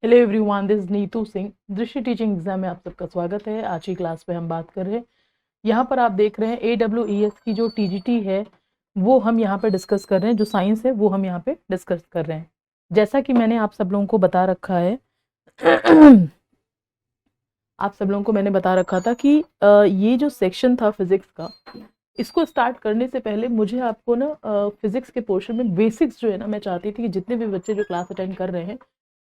Hello everyone, this Neetu Singh. दृष्टि teaching exam में आप सबका स्वागत है। आज की क्लास में हम बात कर रहे हैं, यहाँ पर आप देख रहे हैं AWES की जो TGT है वो हम यहाँ पर डिस्कस कर रहे हैं। जो साइंस है वो हम यहाँ पे डिस्कस कर रहे हैं। जैसा कि मैंने आप सब लोगों को बता रखा है आप सब लोगों को मैंने बता रखा था कि ये जो सेक्शन था फिजिक्स का, इसको स्टार्ट करने से पहले मुझे आपको ना फिजिक्स के पोर्शन में बेसिक्स जो है ना, मैं चाहती थी कि जितने भी बच्चे जो क्लास अटेंड कर रहे हैं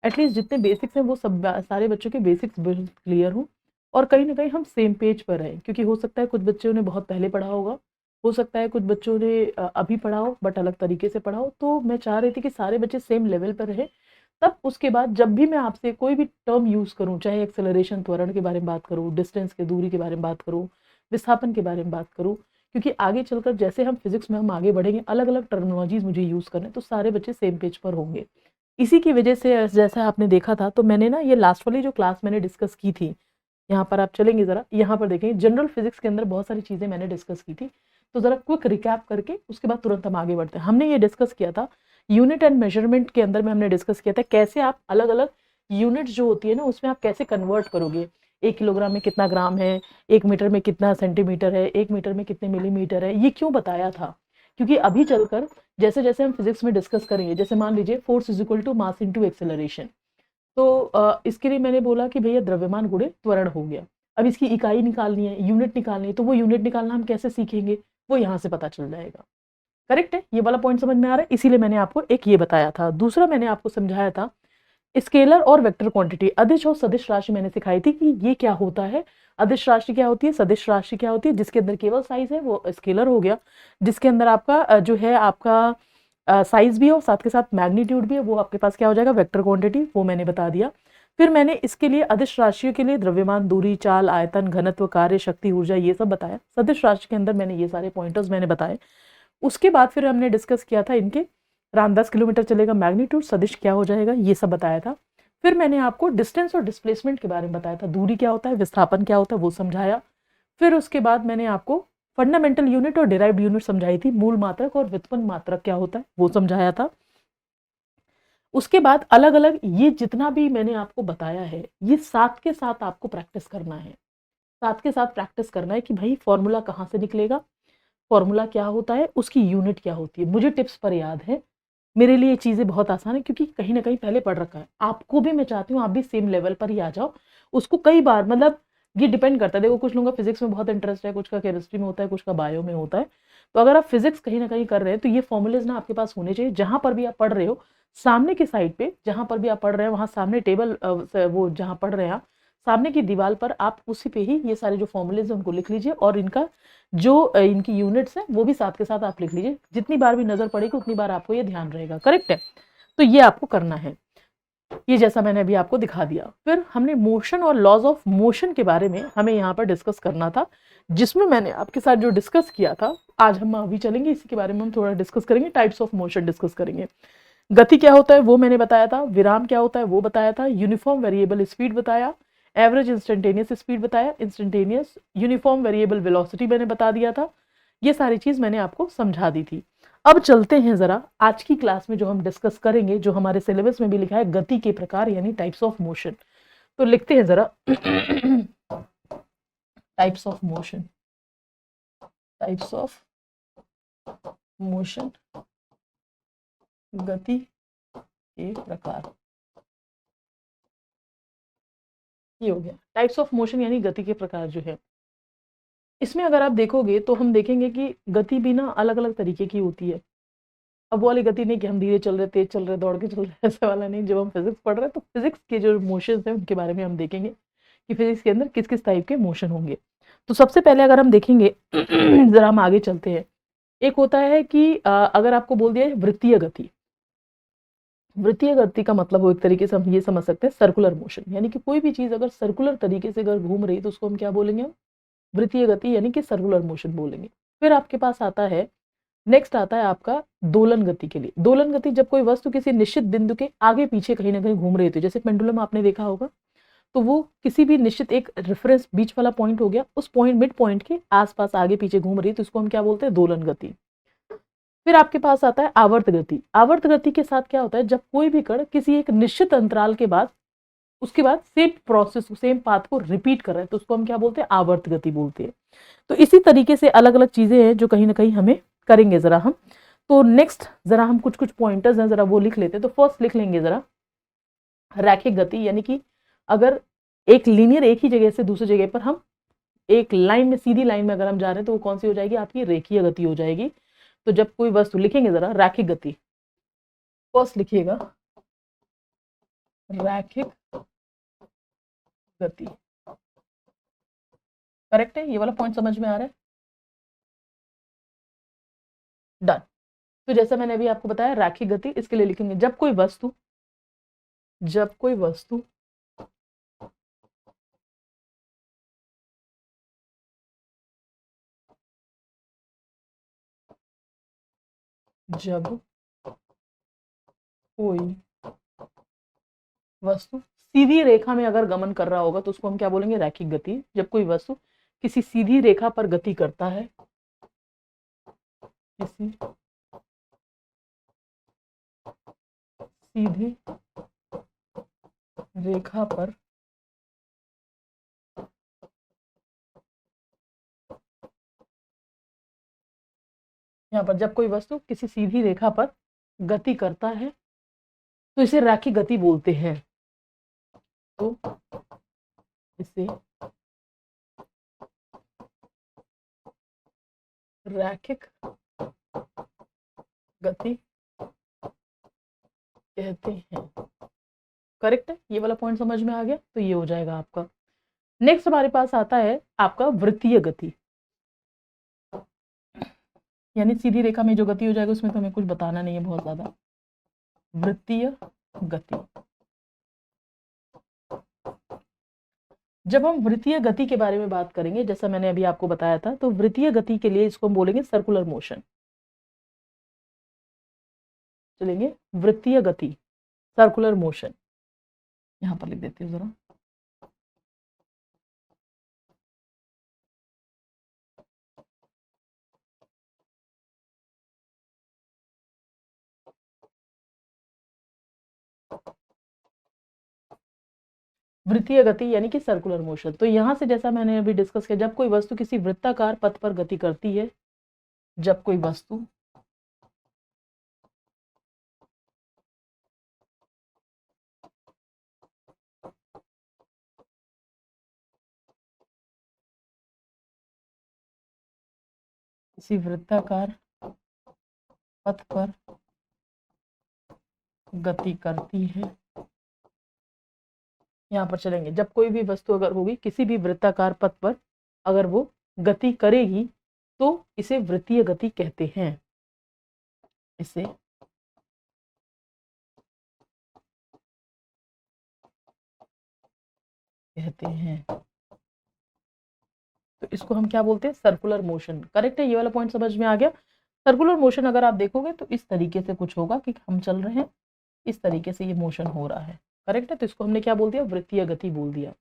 एटलीस्ट जितने बेसिक्स हैं वो सब सारे बच्चों के बेसिक्स क्लियर हों और कहीं ना कहीं हम सेम पेज पर रहें। क्योंकि हो सकता है कुछ बच्चों ने बहुत पहले पढ़ा होगा, हो सकता है कुछ बच्चों ने अभी पढ़ा हो बट अलग तरीके से पढ़ा हो। तो मैं चाह रही थी कि सारे बच्चे सेम लेवल पर रहें। तब उसके बाद जब भी मैं आपसे कोई भी टर्म यूज़ करूँ, चाहे एक्सेलरेशन त्वरण के बारे में बात करूँ, डिस्टेंस के दूरी के बारे में बात करूँ, विस्थापन के बारे में बात करूँ, क्योंकि आगे चलकर जैसे हम फिजिक्स में हम आगे बढ़ेंगे अलग अलग टर्मिनोलॉजीज मुझे यूज़ करना है, तो सारे बच्चे सेम पेज पर होंगे। इसी की वजह से जैसा आपने देखा था, तो मैंने ना ये लास्ट वाली जो क्लास मैंने डिस्कस की थी, यहाँ पर आप चलेंगे ज़रा, यहाँ पर देखेंगे जनरल फिजिक्स के अंदर बहुत सारी चीज़ें मैंने डिस्कस की थी। तो ज़रा क्विक रिकैप करके उसके बाद तुरंत हम आगे बढ़ते हैं। हमने ये डिस्कस किया था यूनिट एंड मेजरमेंट के अंदर में, हमने डिस्कस किया था कैसे आप अलग अलग यूनिट्स जो होती है ना उसमें आप कैसे कन्वर्ट करोगे। 1 किलोग्राम में कितना ग्राम है, 1 मीटर में कितना सेंटीमीटर है, 1 मीटर में कितने मिलीमीटर है, ये क्यों बताया था? क्योंकि अभी चलकर जैसे जैसे हम फिजिक्स में डिस्कस करेंगे, जैसे मान लीजिए force is equal to mass into acceleration, तो इसके लिए मैंने बोला कि भैया द्रव्यमान गुणे त्वरण हो गया। अब इसकी इकाई निकालनी है, यूनिट निकालनी है, तो वो यूनिट निकालना हम कैसे सीखेंगे, वो यहाँ से पता चल जाएगा। करेक्ट है, ये वाला पॉइंट समझ में आ रहा है? इसीलिए मैंने आपको एक ये बताया था। दूसरा मैंने आपको समझाया था स्केलर और वेक्टर क्वांटिटी, अदिश और सदिश राशि मैंने सिखाई थी कि ये क्या होता है, अदिश राशि क्या होती है, सदिश राशि क्या होती है। जिसके अंदर केवल साइज है वो स्केलर हो गया, जिसके अंदर आपका जो है आपका साइज भी है और साथ के साथ मैग्नीट्यूड भी है, वो आपके पास क्या हो जाएगा, वेक्टर क्वांटिटी, वो मैंने बता दिया। फिर मैंने इसके लिए अदिश राशियों के लिए द्रव्यमान, दूरी, चाल, आयतन, घनत्व, कार्य, शक्ति, ऊर्जा, ये सब बताया। सदिश राशि के अंदर मैंने ये सारे पॉइंटर्स मैंने बताए। उसके बाद फिर हमने डिस्कस किया था इनके राम 10 किलोमीटर चलेगा, मैग्नीट्यूड सदिश क्या हो जाएगा, ये सब बताया था। फिर मैंने आपको डिस्टेंस और डिस्प्लेसमेंट के बारे में बताया था, दूरी क्या होता है, विस्थापन क्या होता है, वो समझाया। फिर उसके बाद मैंने आपको फंडामेंटल यूनिट और डिराइव्ड यूनिट समझाई थी, मूल मात्रक और व्युत्पन्न मात्रक क्या होता है वो समझाया था। उसके बाद अलग अलग ये जितना भी मैंने आपको बताया है, ये साथ के साथ आपको प्रैक्टिस करना है। साथ के साथ प्रैक्टिस करना है कि भाई फॉर्मूला कहाँ से निकलेगा, फॉर्मूला क्या होता है, उसकी यूनिट क्या होती है। मुझे टिप्स पर याद है, मेरे लिए ये चीज़ें बहुत आसान है क्योंकि कहीं ना कहीं पहले पढ़ रखा है। आपको भी मैं चाहती हूँ आप भी सेम लेवल पर ही आ जाओ। उसको कई बार मतलब ये डिपेंड करता है, देखो कुछ लोगों का फिजिक्स में बहुत इंटरेस्ट है, कुछ का केमिस्ट्री में होता है, कुछ का बायो में होता है। तो अगर आप फिजिक्स कहीं ना कहीं कर रहे हैं तो ये फॉर्मूलेज ना आपके पास होने चाहिए। जहां पर भी आप पढ़ रहे हो सामने की साइड पे, जहां पर भी आप पढ़ रहे हैं वहां सामने टेबल, वो जहां पढ़ रहे हैं आप सामने की दीवार पर, आप उसी पे ही ये सारे जो फॉर्मूलेज हैं उनको लिख लीजिए और इनका जो इनकी यूनिट्स हैं वो भी साथ के साथ आप लिख लीजिए। जितनी बार भी नजर पड़ेगी उतनी बार आपको ये ध्यान रहेगा। करेक्ट है, तो ये आपको करना है, ये जैसा मैंने अभी आपको दिखा दिया। फिर हमने मोशन और लॉज ऑफ मोशन के बारे में हमें यहाँ पर डिस्कस करना था, जिसमें मैंने आपके साथ जो डिस्कस किया था, आज हम अभी चलेंगे इसी के बारे में, हम थोड़ा डिस्कस करेंगे। टाइप्स ऑफ मोशन डिस्कस करेंगे। गति क्या होता है वो मैंने बताया था, विराम क्या होता है वो बताया था, यूनिफॉर्म वेरिएबल स्पीड बताया, एवरेज इंस्टेंटेनियस स्पीड बताया, इंस्टेंटेनियस यूनिफॉर्म वेरिएबल वेलोसिटी मैंने बता दिया था। ये सारी चीज मैंने आपको समझा दी थी। अब चलते हैं जरा आज की क्लास में जो हम डिस्कस करेंगे, जो हमारे सिलेबस में भी लिखा है, गति के प्रकार यानी टाइप्स ऑफ मोशन। तो लिखते हैं जरा types of motion, types of motion, गति के प्रकार। ये हो गया टाइप्स ऑफ मोशन यानी गति के प्रकार जो है। इसमें अगर आप देखोगे तो हम देखेंगे कि गति भी ना अलग अलग तरीके की होती है। अब वो वाली गति नहीं कि हम धीरे चल रहे, तेज चल रहे, दौड़ के चल रहे, ऐसा वाला नहीं। जब हम फिजिक्स पढ़ रहे हैं तो फिजिक्स के जो मोशन है उनके बारे में हम देखेंगे कि फिजिक्स के अंदर किस किस टाइप के मोशन होंगे। तो सबसे पहले अगर हम देखेंगे जरा हम आगे चलते हैं। एक होता है कि अगर आपको बोल दिया वृत्तीय गति, वृत्तीय गति का मतलब वो एक तरीके से हम ये समझ सकते हैं सर्कुलर मोशन, यानी कि कोई भी चीज अगर सर्कुलर तरीके से अगर घूम रही है तो उसको हम क्या बोलेंगे, वृत्तीय गति यानी कि सर्कुलर मोशन बोलेंगे। फिर आपके पास आता है, नेक्स्ट आता है आपका दोलन गति के लिए। दोलन गति जब कोई वस्तु किसी निश्चित बिंदु के आगे पीछे कहीं ना कहीं घूम रही होती है, जैसे पेंडुलम आपने देखा होगा, तो वो किसी भी निश्चित एक रेफरेंस बीच वाला पॉइंट हो गया, उस पॉइंट मिड पॉइंट के आसपास आगे पीछे घूम रही है, तो इसको हम क्या बोलते हैं, दोलन गति। फिर आपके पास आता है आवर्त गति। आवर्त गति के साथ क्या होता है, जब कोई भी कण किसी एक निश्चित अंतराल के बाद उसके बाद सेम प्रोसेस, सेम पाथ को रिपीट कर रहे हैं, तो उसको हम क्या बोलते हैं, आवर्त गति बोलते हैं। तो इसी तरीके से अलग अलग चीजें हैं जो कहीं ना कहीं हमें करेंगे जरा हम। तो नेक्स्ट जरा हम कुछ कुछ पॉइंटर्स हैं जरा वो लिख लेते हैं। तो फर्स्ट लिख लेंगे जरा रैखिक गति, यानी कि अगर एक लीनियर एक ही जगह से दूसरी जगह पर हम एक लाइन में, सीधी लाइन में अगर हम जा रहे हैं तो वो कौन सी हो जाएगी, आपकी रेखीय गति हो जाएगी। तो जब कोई वस्तु, लिखेंगे जरा रैखिक गति, फर्स्ट लिखिएगा रैखिक गति। करेक्ट है, ये वाला पॉइंट समझ में आ रहा है, डन। तो जैसा मैंने अभी आपको बताया रैखिक गति, इसके लिए लिखेंगे जब कोई वस्तु, जब कोई वस्तु जब कोई वस्तु सीधी रेखा में अगर गमन कर रहा होगा तो उसको हम क्या बोलेंगे, रैखिक गति। जब कोई वस्तु किसी सीधी रेखा पर गति करता है, किसी सीधी रेखा पर यहाँ पर जब कोई वस्तु किसी सीधी रेखा पर गति करता है तो इसे रैखिक गति बोलते हैं। तो इसे रैखिक गति कहते हैं। करेक्ट है, ये वाला पॉइंट समझ में आ गया, तो ये हो जाएगा आपका। नेक्स्ट हमारे पास आता है आपका वृत्तीय गति, यानी सीधी रेखा में जो गति हो जाएगा उसमें तो हमें कुछ बताना नहीं है बहुत ज्यादा। वृत्तीय गति, जब हम वृत्तीय गति के बारे में बात करेंगे, जैसा मैंने अभी आपको बताया था, तो वृत्तीय गति के लिए इसको हम बोलेंगे सर्कुलर मोशन। चलेंगे वृत्तीय गति, सर्कुलर मोशन, यहां पर लिख देती हूँ जरा। वृत्तीय गति यानी कि सर्कुलर मोशन। तो यहां से जैसा मैंने अभी डिस्कस किया, जब कोई वस्तु किसी वृत्ताकार पथ पर गति करती है, जब कोई वस्तु किसी वृत्ताकार पथ पर गति करती है, यहाँ पर चलेंगे जब कोई भी वस्तु अगर होगी किसी भी वृत्ताकार पथ पर अगर वो गति करेगी तो इसे वृत्तीय गति कहते हैं। इसे कहते हैं, तो इसको हम क्या बोलते हैं, सर्कुलर मोशन। करेक्ट है, ये वाला पॉइंट समझ में आ गया। सर्कुलर मोशन अगर आप देखोगे तो इस तरीके से कुछ होगा कि हम चल रहे हैं, इस तरीके से ये मोशन हो रहा है। करेक्ट है, तो इसको हमने क्या बोल दिया, वृत्तीय गति बोल दिया।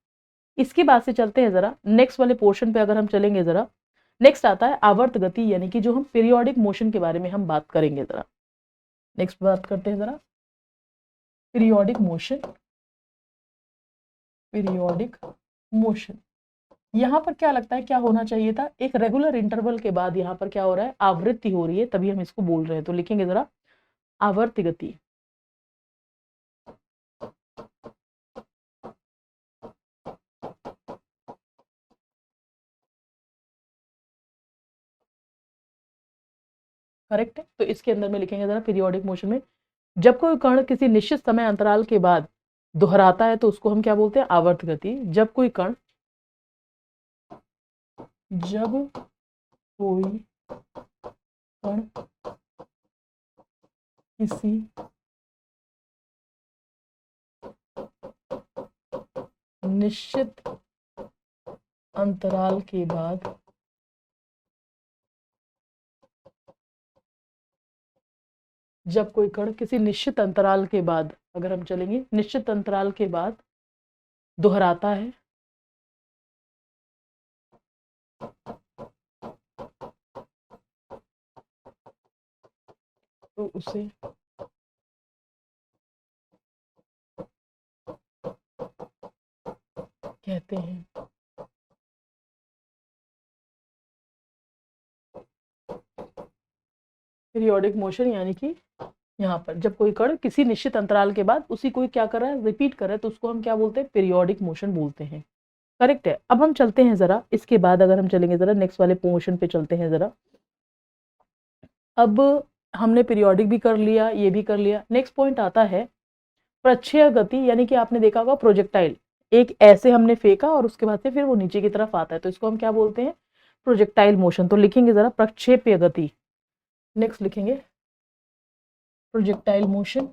इसके बाद से चलते हैं जरा नेक्स्ट वाले पोर्शन पे, अगर हम चलेंगे जरा, नेक्स्ट आता है आवर्त गति, यानी कि जो हम पीरियोडिक मोशन के बारे में हम बात करेंगे जरा। नेक्स्ट बात करते हैं जरा पीरियोडिक मोशन। पीरियोडिक मोशन, यहाँ पर क्या लगता है क्या होना चाहिए था, एक रेगुलर इंटरवल के बाद यहाँ पर क्या हो रहा है, आवृत्ति हो रही है, तभी हम इसको बोल रहे हैं। तो लिखेंगे जरा आवर्त गति। करेक्ट है, तो इसके अंदर में लिखेंगे जरा पीरियोडिक मोशन में जब कोई कण किसी निश्चित समय अंतराल के बाद दोहराता है तो उसको हम क्या बोलते हैं, आवर्त गति। जब कोई कण किसी निश्चित अंतराल के बाद जब कोई कण किसी निश्चित अंतराल के बाद, अगर हम चलेंगे निश्चित अंतराल के बाद दोहराता है तो उसे कहते हैं। पीरियोडिक मोशन यानी कि यहाँ पर जब कोई कण किसी निश्चित अंतराल के बाद उसी को क्या कर रहा है, रिपीट कर रहा है, तो उसको हम क्या बोलते हैं, पीरियोडिक मोशन बोलते हैं। करेक्ट है। अब हम चलते हैं जरा, इसके बाद अगर हम चलेंगे जरा नेक्स्ट वाले पोर्शन पे चलते हैं जरा। अब हमने पीरियोडिक भी कर लिया, ये भी कर लिया। नेक्स्ट पॉइंट आता है प्रक्षेय गति, यानी कि आपने देखा होगा प्रोजेक्टाइल, एक ऐसे हमने फेंका और उसके बाद से फिर वो नीचे की तरफ आता है, तो इसको हम क्या बोलते हैं, प्रोजेक्टाइल मोशन। तो लिखेंगे जरा प्रक्षेप्य गति। नेक्स्ट लिखेंगे प्रोजेक्टाइल मोशन,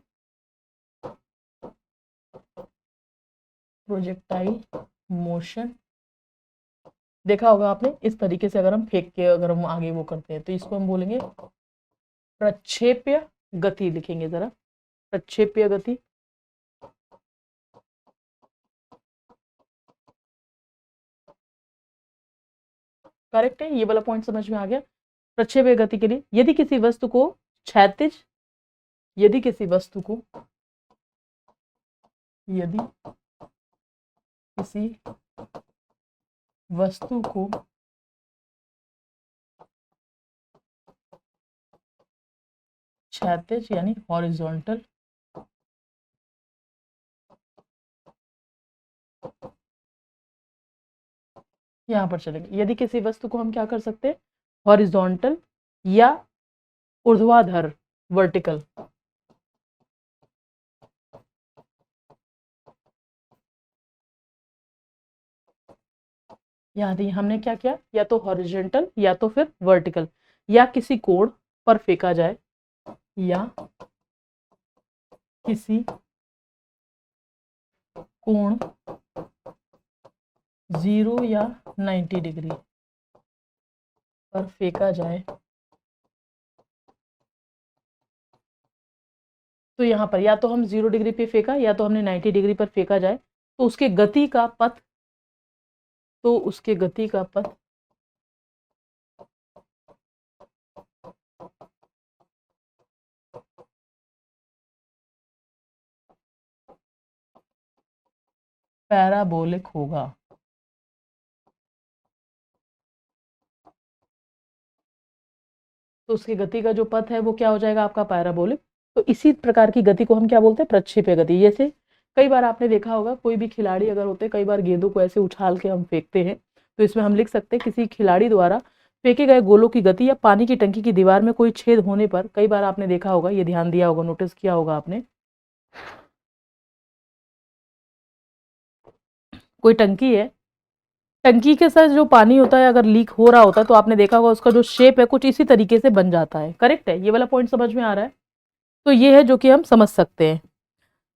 प्रोजेक्टाइल मोशन। देखा होगा आपने, इस तरीके से अगर हम फेंक के अगर हम आगे वो करते हैं तो इसको हम बोलेंगे प्रक्षेप्य गति। लिखेंगे जरा प्रक्षेप्य गति। करेक्ट है, ये वाला पॉइंट समझ में आ गया। प्रक्षेप्य गति के लिए यदि किसी वस्तु को क्षैतिज, यदि किसी वस्तु को, यदि किसी वस्तु को क्षैतिज यानी हॉरिजॉन्टल, यहां पर चलेंगे, यदि किसी वस्तु को हम क्या कर सकते हैं, हॉरिजॉन्टल या ऊर्ध्वाधर, वर्टिकल, यदि हमने क्या किया, या तो हॉरिजॉन्टल या तो फिर वर्टिकल, या किसी कोण पर फेंका जाए, या किसी कोण 0 या 90 डिग्री पर फेंका जाए, तो यहाँ पर या तो हम 0 डिग्री पे फेंका या तो हमने 90 डिग्री पर फेंका जाए, तो उसके गति का पथ, तो उसके गति का पथ पैराबोलिक होगा। तो उसकी गति का जो पथ है वो क्या हो जाएगा आपका, पैराबोलिक। तो इसी प्रकार की गति को हम क्या बोलते हैं, प्रक्षेप्य गति। जैसे कई बार आपने देखा होगा, कोई भी खिलाड़ी अगर होते हैं, कई बार गेंदों को ऐसे उछाल के हम फेंकते हैं, तो इसमें हम लिख सकते हैं किसी खिलाड़ी द्वारा फेंके गए गोलों की गति, या पानी की टंकी की दीवार में कोई छेद होने पर, कई बार आपने देखा होगा, ये ध्यान दिया होगा, नोटिस किया होगा आपने, कोई टंकी है, टंकी के साथ जो पानी होता है अगर लीक हो रहा होता है, तो आपने देखा होगा उसका जो शेप है कुछ इसी तरीके से बन जाता है। करेक्ट है, ये वाला पॉइंट समझ में आ रहा है। तो ये है जो कि हम समझ सकते हैं।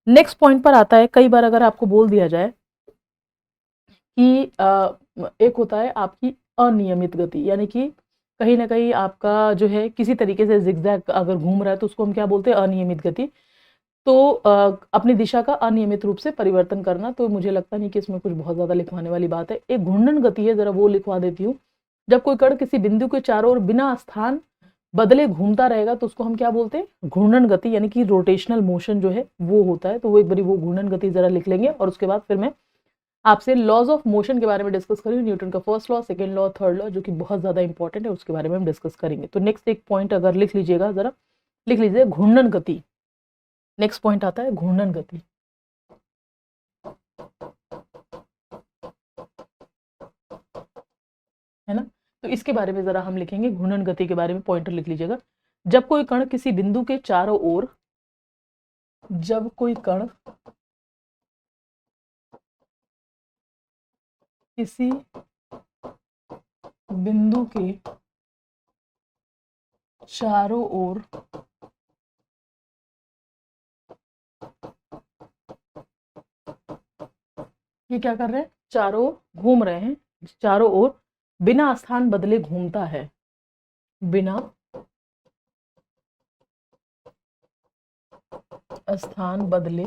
नेक्स्ट पॉइंट पर आता है, कई बार अगर आपको बोल दिया जाए कि एक होता है आपकी अनियमित गति, यानी कि कहीं ना कहीं आपका जो है किसी तरीके से जिगजैग अगर घूम रहा है, तो उसको हम क्या बोलते हैं, अनियमित गति। तो अपनी दिशा का अनियमित रूप से परिवर्तन करना, तो मुझे लगता नहीं कि इसमें कुछ बहुत ज़्यादा लिखवाने वाली बात है। एक घूर्णन गति है, ज़रा वो लिखवा देती हूँ। जब कोई कण किसी बिंदु के चारों ओर बिना स्थान बदले घूमता रहेगा, तो उसको हम क्या बोलते हैं, घूर्णन गति, यानी कि रोटेशनल मोशन जो है वो होता है। तो वो एक बारी वो घूर्णन गति ज़रा लिख लेंगे, और उसके बाद फिर मैं आपसे लॉज ऑफ मोशन के बारे में डिस्कस करेंगे, न्यूटन का first law, second law, third law, जो कि बहुत ज़्यादा इंपॉर्टेंट है, उसके बारे में हम डिस्कस करेंगे। तो नेक्स्ट एक पॉइंट अगर लिख लीजिएगा, ज़रा लिख लीजिए घूर्णन गति। नेक्स्ट पॉइंट आता है घूर्णन गति, है ना। तो इसके बारे में जरा हम लिखेंगे, घूर्णन गति के बारे में पॉइंटर लिख लीजिएगा। जब कोई कण किसी बिंदु के चारों ओर, जब कोई कण किसी बिंदु के चारों ओर ये क्या कर रहे हैं, चारों घूम रहे हैं, चारों ओर बिना स्थान बदले घूमता है, बिना स्थान बदले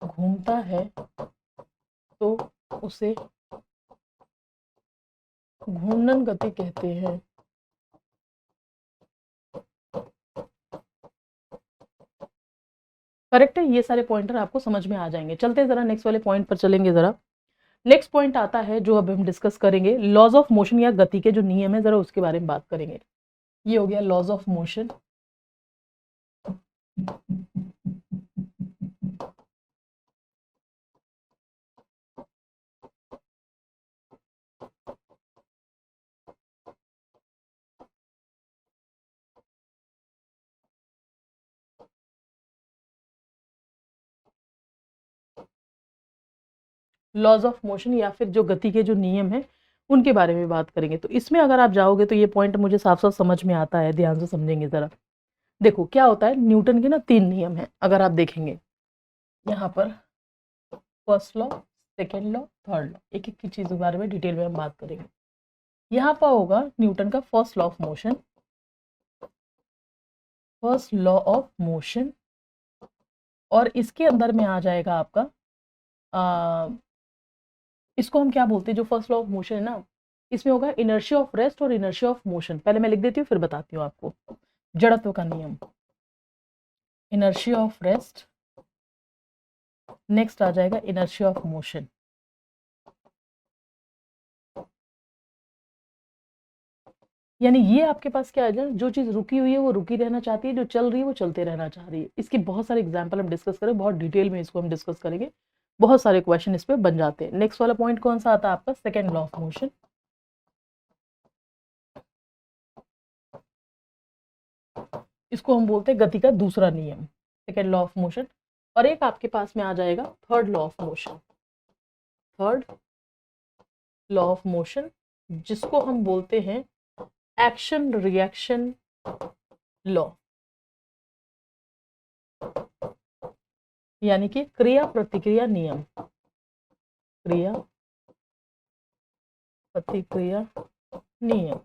घूमता है, तो उसे घूर्णन गति कहते हैं। करेक्ट है, ये सारे पॉइंटर आपको समझ में आ जाएंगे। चलते हैं जरा नेक्स्ट वाले पॉइंट पर चलेंगे जरा। नेक्स्ट पॉइंट आता है जो अब हम डिस्कस करेंगे, लॉज ऑफ मोशन या गति के जो नियम है जरा उसके बारे में बात करेंगे। ये हो गया laws of motion. Laws of motion या फिर जो गति के जो नियम है उनके बारे में बात करेंगे। तो इसमें अगर आप जाओगे तो ये पॉइंट मुझे साफ साफ समझ में आता है, ध्यान से समझेंगे जरा। देखो क्या होता है, न्यूटन के ना 3 नियम है, अगर आप देखेंगे यहाँ पर, first law, second law, third law, एक एक की चीज के बारे में डिटेल में हम बात करेंगे। यहाँ पर होगा न्यूटन का first law of motion, first law of motion, और इसके अंदर में आ जाएगा आपका इसको हम क्या बोलते हैं, जो फर्स्ट लॉ ऑफ मोशन है ना, इसमें होगा इनर्शिया ऑफ रेस्ट और इनर्शिया ऑफ मोशन। पहले मैं लिख देती हूँ फिर बताती हूँ आपको। जड़त्व का नियम, इनर्शिया ऑफ रेस्ट, नेक्स्ट आ जाएगा इनर्शिया ऑफ मोशन। यानी ये आपके पास क्या है, जो चीज रुकी हुई है वो रुकी रहना चाहती है, जो चल रही है वो चलते रहना चाह रही है। इसके बहुत सारे एग्जाम्पल हम डिस्कस करें, बहुत डिटेल में इसको हम डिस्कस करेंगे, बहुत सारे क्वेश्चन इस पे बन जाते हैं। नेक्स्ट वाला पॉइंट कौन सा आता है आपका, सेकेंड लॉ ऑफ मोशन। इसको हम बोलते हैं गति का दूसरा नियम, सेकेंड लॉ ऑफ मोशन। और एक आपके पास में आ जाएगा third law of motion, third law of motion, जिसको हम बोलते हैं एक्शन रिएक्शन लॉ, यानी कि क्रिया प्रतिक्रिया नियम, क्रिया प्रतिक्रिया नियम।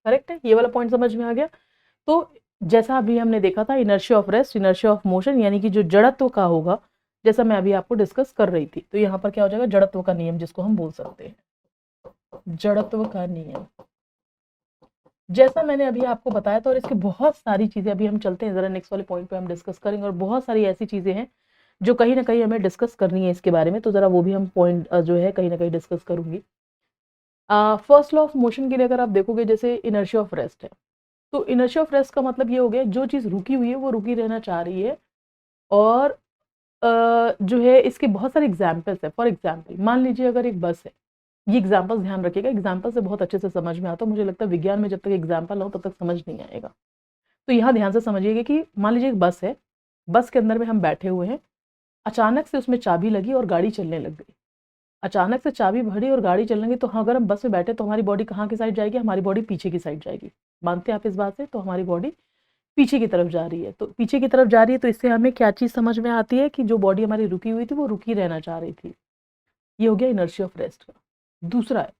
करेक्ट है, ये वाला पॉइंट समझ में आ गया। तो जैसा अभी हमने देखा था inertia of rest, inertia of motion, यानी कि जो जड़त्व का होगा, जैसा मैं अभी आपको डिस्कस कर रही थी, तो यहाँ पर क्या हो जाएगा, जड़त्व का नियम जिसको हम बोल सकते हैं, जड़त्व का नियम, जैसा मैंने अभी आपको बताया था। और इसकी बहुत सारी चीजें, अभी हम चलते हैं जरा नेक्स्ट वाले पॉइंट पे हम डिस्कस करेंगे, और बहुत सारी ऐसी चीजें हैं जो कहीं ना कहीं हमें डिस्कस करनी है इसके बारे में, तो जरा वो भी हम पॉइंट जो है कहीं ना कहीं डिस्कस करूंगी। फर्स्ट लॉ ऑफ मोशन के लिए अगर आप देखोगे, जैसे इनर्शिया ऑफ रेस्ट है, तो इनर्शिया ऑफ रेस्ट का मतलब ये हो गया, जो चीज रुकी हुई है वो रुकी रहना चाह रही है। और जो है इसके बहुत सारे एग्जाम्पल्स है। फॉर एग्जाम्पल मान लीजिए अगर एक बस है, ये एग्जाम्पल्स ध्यान रखिएगा, एग्जाम्पल से बहुत अच्छे से समझ में आता है। मुझे लगता है विज्ञान में जब तक एग्जाम्पल हो तब तक समझ नहीं आएगा। तो यहाँ ध्यान से समझिएगा कि मान लीजिए एक बस है, बस के अंदर में हम बैठे हुए हैं, अचानक से उसमें चाबी लगी और गाड़ी चलने लग गई। अचानक से चाबी भरी और गाड़ी चलने लगी, तो हाँ, अगर हम बस में बैठे तो हमारी बॉडी कहाँ की साइड जाएगी, हमारी बॉडी पीछे की साइड जाएगी। मानते हैं आप इस बात से, तो हमारी बॉडी पीछे की तरफ जा रही है। तो पीछे की तरफ जा रही है, तो इससे हमें क्या चीज समझ में आती है कि जो बॉडी हमारी रुकी हुई थी वो रुकी रहना चाह रही थी। ये हो गया इनर्शिया ऑफ रेस्ट का। दूसरा है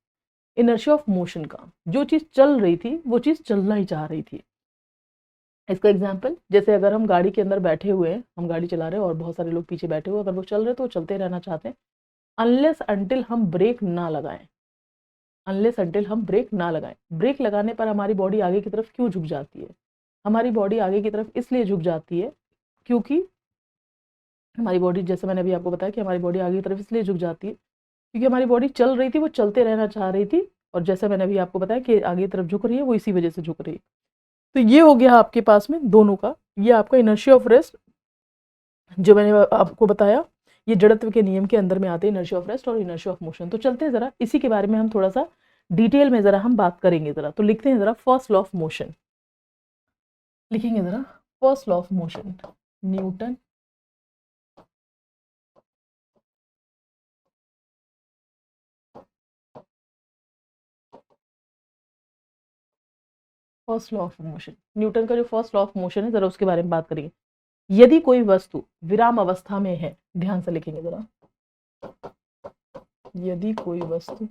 इनर्शिया ऑफ मोशन का, जो चीज चल रही थी वो चीज चलना ही चाह रही थी। इसका एग्जाम्पल, जैसे अगर हम गाड़ी के अंदर बैठे हुए हैं, हम गाड़ी चला रहे हैं और बहुत सारे लोग पीछे बैठे हुए, अगर वो चल रहे तो वो चलते रहना चाहते हैं, अनलेस अंटिल हम ब्रेक ना लगाएं। अनलेस अंटिल हम ब्रेक ना लगाएं। ब्रेक लगाने पर हमारी बॉडी आगे की तरफ क्यों झुक जाती है, हमारी बॉडी आगे की तरफ इसलिए झुक जाती है क्योंकि हमारी बॉडी, जैसे मैंने अभी आपको बताया कि हमारी बॉडी आगे की तरफ इसलिए झुक जाती है क्योंकि हमारी बॉडी चल रही थी, वो चलते रहना चाह रही थी, और जैसे मैंने अभी आपको बताया कि आगे की तरफ झुक रही है, वो इसी वजह से झुक रही है। तो ये हो गया आपके पास में दोनों का, ये आपका इनर्शिया ऑफ रेस्ट जो मैंने आपको बताया, ये जड़त्व के नियम के अंदर में आते हैं, इनर्शिया ऑफ रेस्ट और इनर्शिया ऑफ मोशन। तो चलते हैं जरा इसी के बारे में हम थोड़ा सा डिटेल में जरा हम बात करेंगे जरा। तो लिखते हैं जरा फर्स्ट लॉ ऑफ मोशन, लिखेंगे जरा first law of motion, Newton first law of motion, Newton का जो फर्स्ट लॉ ऑफ मोशन है, जरा उसके बारे में बात करेंगे। यदि कोई वस्तु विराम अवस्था में है, ध्यान से लिखेंगे जरा, यदि कोई वस्तु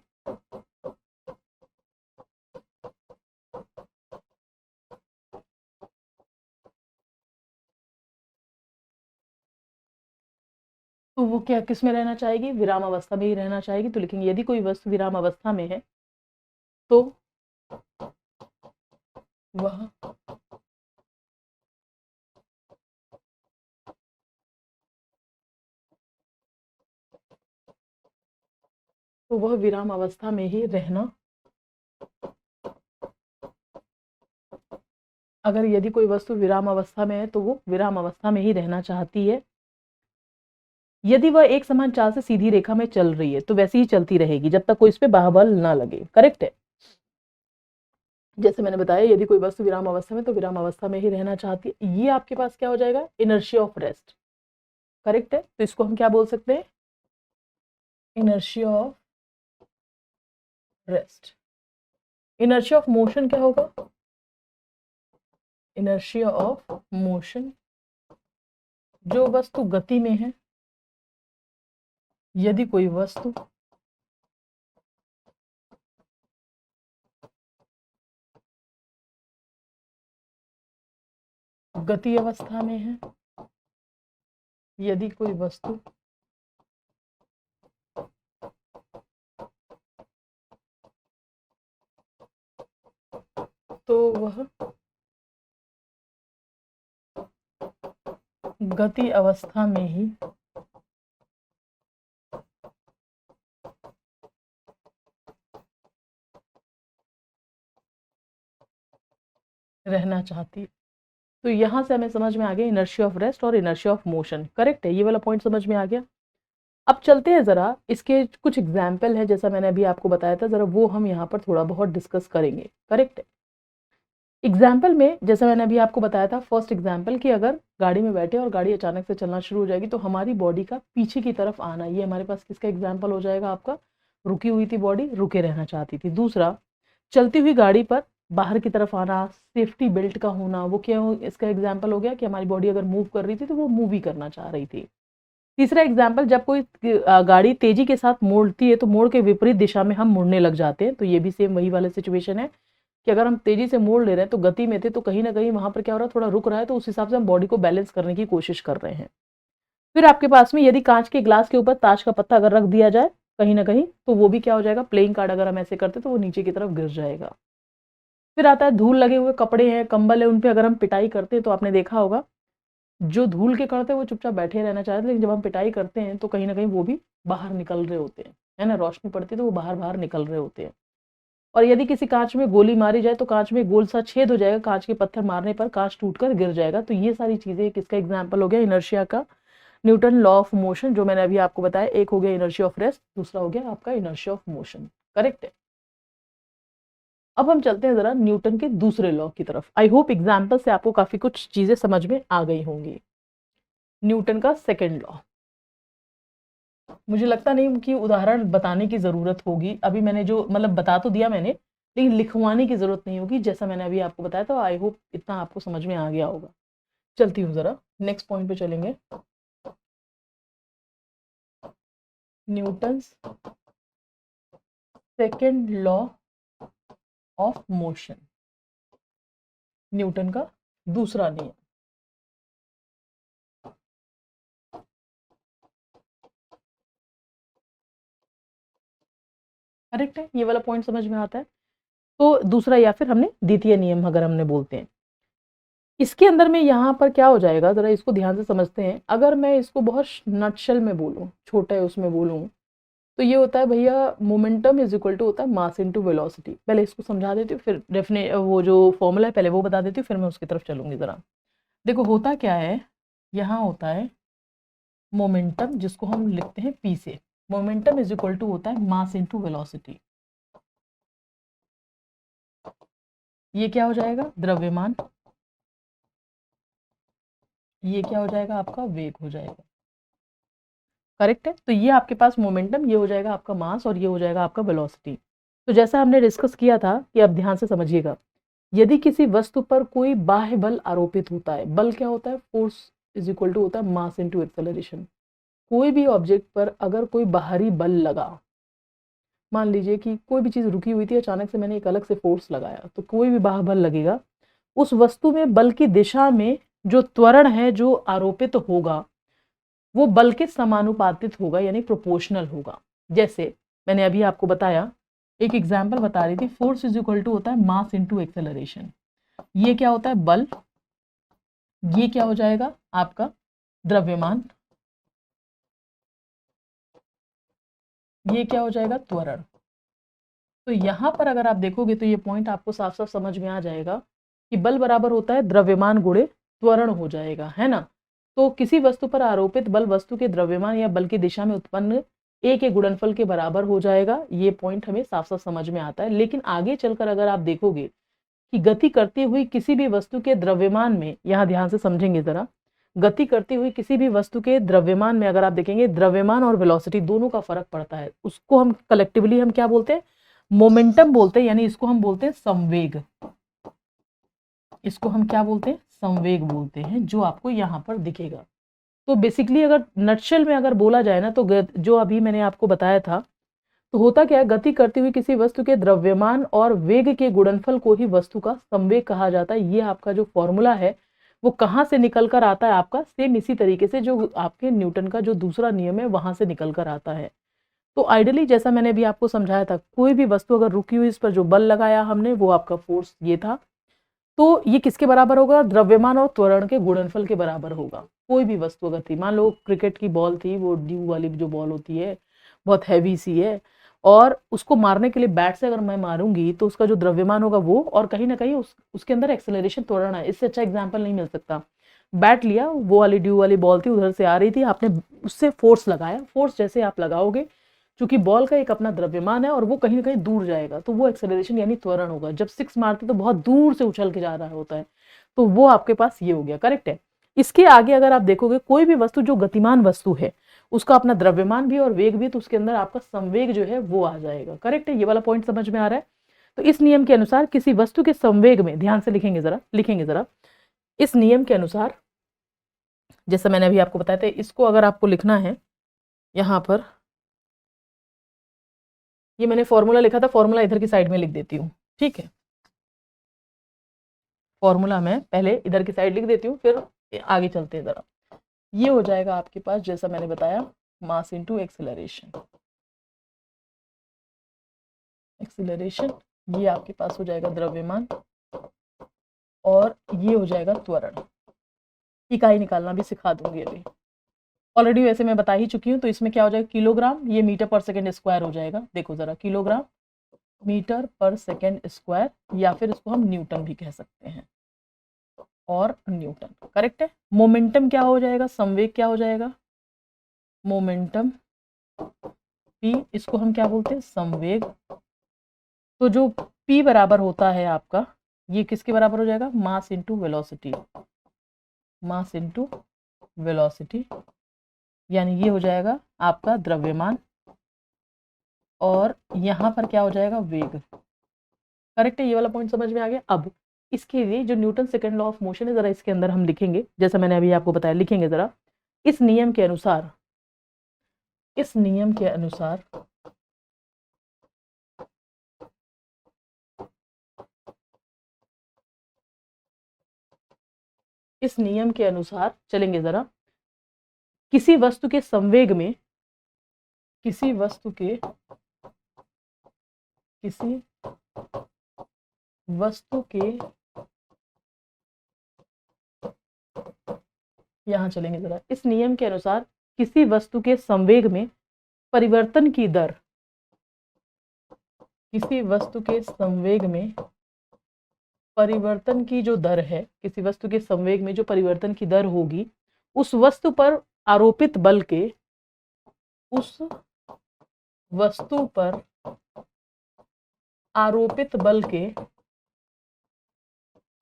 तो वो क्या किस में रहना चाहेगी, विराम अवस्था में ही रहना चाहेगी। तो लिखेंगे यदि कोई वस्तु विराम अवस्था में है तो वह तो वह विराम अवस्था में ही रहना, अगर यदि कोई वस्तु विराम अवस्था में है तो वो विराम अवस्था में ही रहना चाहती है। यदि वह एक समान चाल से सीधी रेखा में चल रही है तो वैसे ही चलती रहेगी जब तक कोई इस पे बाहुबल ना लगे। करेक्ट है। जैसे मैंने बताया, यदि कोई वस्तु विराम अवस्था में तो विराम अवस्था में ही रहना चाहती है। ये आपके पास क्या हो जाएगा, इनर्शिया ऑफ रेस्ट। करेक्ट है। तो इसको हम क्या बोल सकते हैं, inertia of rest. Inertia of motion क्या होगा, इनर्शिया ऑफ मोशन, जो वस्तु गति में है, यदि कोई वस्तु गति अवस्था में है, यदि कोई वस्तु तो वह गति अवस्था में ही रहना चाहती है। तो यहां से हमें समझ में आ गया इनर्शिया ऑफ रेस्ट और इनर्शिया ऑफ मोशन। करेक्ट है, ये वाला पॉइंट समझ में आ गया। अब चलते हैं जरा, इसके कुछ एग्जाम्पल है जैसा मैंने अभी आपको बताया था, जरा वो हम यहाँ पर थोड़ा बहुत डिस्कस करेंगे। करेक्ट है। एग्जाम्पल में जैसा मैंने अभी आपको बताया था, फर्स्ट एग्जाम्पल कि अगर गाड़ी में बैठे और गाड़ी अचानक से चलना शुरू हो जाएगी तो हमारी बॉडी का पीछे की तरफ आना, ये हमारे पास किसका एग्जाम्पल हो जाएगा, आपका रुकी हुई थी बॉडी, रुके रहना चाहती थी। दूसरा, चलती हुई गाड़ी पर बाहर की तरफ आना, सेफ्टी बेल्ट का होना, वो क्या हो, इसका एग्जाम्पल हो गया कि हमारी बॉडी अगर मूव कर रही थी तो वो मूव ही करना चाह रही थी। तीसरा एग्जाम्पल, जब कोई गाड़ी तेजी के साथ मोड़ती है तो मोड़ के विपरीत दिशा में हम मुड़ने लग जाते हैं। तो ये भी सेम वही वाला सिचुएशन है कि अगर हम तेजी से मोड़ ले रहे हैं तो गति में थे तो कहीं ना कहीं वहां पर क्या हो रहा है, थोड़ा रुक रहा है, तो उस हिसाब से हम बॉडी को बैलेंस करने की कोशिश कर रहे हैं। फिर आपके पास में यदि कांच के ग्लास के ऊपर ताश का पत्ता अगर रख दिया जाए कहीं ना कहीं तो वो भी क्या हो जाएगा, प्लेइंग कार्ड अगर हम ऐसे करते तो वो नीचे की तरफ गिर जाएगा। फिर आता है धूल लगे हुए कपड़े हैं, कंबल है, उन पे अगर हम पिटाई करते हैं तो आपने देखा होगा जो धूल के करते हैं वो चुपचाप बैठे रहना चाहते हैं, लेकिन जब हम पिटाई करते हैं तो कहीं ना कहीं वो भी बाहर निकल रहे होते हैं, है ना, रोशनी पड़ती है तो वो बाहर बाहर निकल रहे होते हैं। और यदि किसी कांच में गोली मारी जाए तो कांच में गोल सा छेद हो जाएगा, कांच के पत्थर मारने पर कांच टूटकर गिर जाएगा। तो ये सारी चीजें किसका एग्जाम्पल हो गया, इनर्शिया का, न्यूटन लॉ ऑफ मोशन जो मैंने अभी आपको बताया। एक हो गया इनर्शिया ऑफ रेस्ट, दूसरा हो गया आपका इनर्शिया ऑफ मोशन। करेक्ट है। अब हम चलते हैं जरा न्यूटन के दूसरे लॉ की तरफ। आई होप एग्जाम्पल से आपको काफी कुछ चीजें समझ में आ गई होंगी। न्यूटन का सेकेंड लॉ, मुझे लगता नहीं कि उदाहरण बताने की जरूरत होगी, अभी मैंने जो मतलब बता तो दिया मैंने, लेकिन लिखवाने की जरूरत नहीं होगी, जैसा मैंने अभी आपको बताया था। आई होप इतना आपको समझ में आ गया होगा। चलती हूँ जरा नेक्स्ट पॉइंट पे चलेंगे। Newton second law of motion, Newton का दूसरा नियम। करेक्ट है, ये वाला पॉइंट समझ में आता है। तो दूसरा या फिर हमने द्वितीय नियम अगर हमने बोलते हैं, इसके अंदर में यहाँ पर क्या हो जाएगा, जरा इसको ध्यान से समझते हैं। अगर मैं इसको बहुत नटशल में बोलूँ, छोटा है उसमें बोलूँ, तो ये होता है भैया, मोमेंटम इज इक्वल टू होता है मास इनटू वेलोसिटी। पहले इसको समझा देती हूँ, फिर डेफिनेट वो जो फॉर्मूला है पहले वो बता देती हूँ, फिर मैं उसकी तरफ चलूंगी जरा। देखो होता क्या है, यहाँ होता है मोमेंटम, जिसको हम लिखते हैं पी से। मोमेंटम इज इक्वल टू होता है मास इनटू वेलोसिटी। ये क्या हो जाएगा, द्रव्यमान, ये क्या हो जाएगा, आपका वेग हो जाएगा। करेक्ट है। तो ये आपके पास मोमेंटम, ये हो जाएगा आपका मास और ये हो जाएगा आपका वेलोसिटी। तो जैसा हमने डिस्कस किया था कि अब ध्यान से समझिएगा, यदि किसी वस्तु पर कोई बाह्य बल आरोपित होता है, बल क्या होता है, फोर्स इज इक्वल टू होता है मास इनटू एक्सेलरेशन। कोई भी ऑब्जेक्ट पर अगर कोई बाहरी बल लगा, मान लीजिए कि कोई भी चीज रुकी हुई थी, अचानक से मैंने एक अलग से फोर्स लगाया, तो कोई भी बाह्य बल लगेगा, उस वस्तु में बल की दिशा में जो त्वरण है जो आरोपित होगा वो बल के समानुपातित होगा, यानी प्रोपोर्शनल होगा। जैसे मैंने अभी आपको बताया, एक एग्जाम्पल बता रही थी, फोर्स इज इक्वल टू होता है मास इनटू एक्सेलरेशन। ये क्या होता है, बल, ये क्या हो जाएगा आपका द्रव्यमान, ये क्या हो जाएगा, त्वरण। तो यहाँ पर अगर आप देखोगे तो ये पॉइंट आपको साफ साफ समझ में आ जाएगा कि बल बराबर होता है द्रव्यमान गुणे त्वरण हो जाएगा, है ना। तो किसी वस्तु पर आरोपित बल वस्तु के द्रव्यमान या बल की दिशा में उत्पन्न ए के गुणनफल के बराबर हो जाएगा। ये पॉइंट हमें साफ साफ समझ में आता है। लेकिन आगे चलकर अगर आप देखोगे कि गति करती हुई किसी भी वस्तु के द्रव्यमान में, यहाँ ध्यान से समझेंगे जरा, गति करती हुई किसी भी वस्तु के द्रव्यमान में अगर आप देखेंगे द्रव्यमान और वेलोसिटी दोनों का फर्क पड़ता है। उसको हम कलेक्टिवली हम क्या बोलते हैं, मोमेंटम बोलते हैं, यानी इसको हम बोलते हैं संवेग। इसको हम क्या बोलते हैं, संवेग बोलते हैं, जो आपको यहाँ पर दिखेगा। तो बेसिकली अगर नटशेल में अगर बोला जाए ना, तो जो अभी मैंने आपको बताया था, तो होता क्या है, गति करती हुई किसी वस्तु के द्रव्यमान और वेग के गुणनफल को ही वस्तु का संवेग कहा जाता है। ये आपका जो फॉर्मूला है वो कहाँ से निकल कर आता है, आपका सेम इसी तरीके से जो आपके न्यूटन का जो दूसरा नियम है वहां से निकल कर आता है। तो आइडियली जैसा मैंने अभी आपको समझाया था, कोई भी वस्तु अगर रुकी हुई, इस पर जो बल लगाया हमने वो आपका फोर्स ये था, तो ये किसके बराबर होगा, द्रव्यमान और त्वरण के गुणनफल के बराबर होगा। कोई भी वस्तु अगर थी, मान लो क्रिकेट की बॉल थी, वो ड्यू वाली जो बॉल होती है बहुत हैवी सी है, और उसको मारने के लिए बैट से अगर मैं मारूंगी तो उसका जो द्रव्यमान होगा वो, और कहीं ना कहीं उसके अंदर एक्सेलरेशन त्वरण है। इससे अच्छा एग्जाम्पल नहीं मिल सकता। बैट लिया, वो वाली ड्यू वाली बॉल थी, उधर से आ रही थी, आपने उससे फोर्स लगाया, फोर्स जैसे आप लगाओगे, क्योंकि बॉल का एक अपना द्रव्यमान है और वो कहीं ना कहीं दूर जाएगा, तो वो एक्सेलरेशन यानी त्वरण होगा। जब सिक्स मारते तो बहुत दूर से उछल के जा रहा होता है, तो वो आपके पास ये हो गया, करेक्ट है। इसके आगे अगर आप देखोगे, कोई भी वस्तु जो गतिमान वस्तु है उसका अपना द्रव्यमान भी और वेग भी, तो उसके अंदर आपका संवेग जो है वो आ जाएगा, करेक्ट है। ये वाला पॉइंट समझ में आ रहा है। तो इस नियम के अनुसार किसी वस्तु के संवेग में, ध्यान से लिखेंगे जरा, इस नियम के अनुसार, जैसा मैंने अभी आपको बताया था, इसको अगर आपको लिखना है यहाँ पर, ये मैंने फॉर्मूला लिखा था, फॉर्मूला इधर की साइड में लिख देती हूँ, ठीक है। फॉर्मूला मैं पहले इधर की साइड लिख देती हूँ, फिर आगे चलते हैं जरा। ये हो जाएगा आपके पास, जैसा मैंने बताया, मास इनटू एक्सीलरेशन। एक्सीलरेशन ये आपके पास हो जाएगा द्रव्यमान, और ये हो जाएगा त्वरण। इकाई निकालना भी सिखा दूंगी अभी, ऑलरेडी वैसे मैं बता ही चुकी हूँ। तो इसमें क्या हो जाएगा, किलोग्राम, ये मीटर पर सेकेंड स्क्वायर हो जाएगा। देखो जरा, किलोग्राम मीटर पर सेकेंड स्क्वायर, या फिर इसको हम न्यूटन भी कह सकते हैं, और न्यूटन, करेक्ट है। मोमेंटम क्या हो जाएगा, संवेग क्या हो जाएगा, मोमेंटम पी, इसको हम क्या बोलते हैं, संवेग। तो जो पी बराबर होता है आपका, ये किसके बराबर हो जाएगा, mass into velocity, mass into velocity, यानी ये हो जाएगा आपका द्रव्यमान, और यहाँ पर क्या हो जाएगा, वेग, करेक्ट है। ये वाला पॉइंट समझ में आ गया। अब इसके लिए जो Newton second law of motion है, जरा इसके अंदर हम लिखेंगे, जैसा मैंने अभी आपको बताया, लिखेंगे जरा। इस नियम के अनुसार, इस नियम के अनुसार इस नियम के अनुसार चलेंगे जरा, किसी वस्तु के संवेग में, किसी वस्तु के, किसी वस्तु के, यहां चलेंगे जरा, इस नियम के अनुसार किसी वस्तु के संवेग में परिवर्तन की दर, किसी वस्तु के संवेग में परिवर्तन की जो दर है, किसी वस्तु के संवेग में जो परिवर्तन की दर होगी, उस वस्तु पर आरोपित बल के, उस वस्तु पर आरोपित बल के,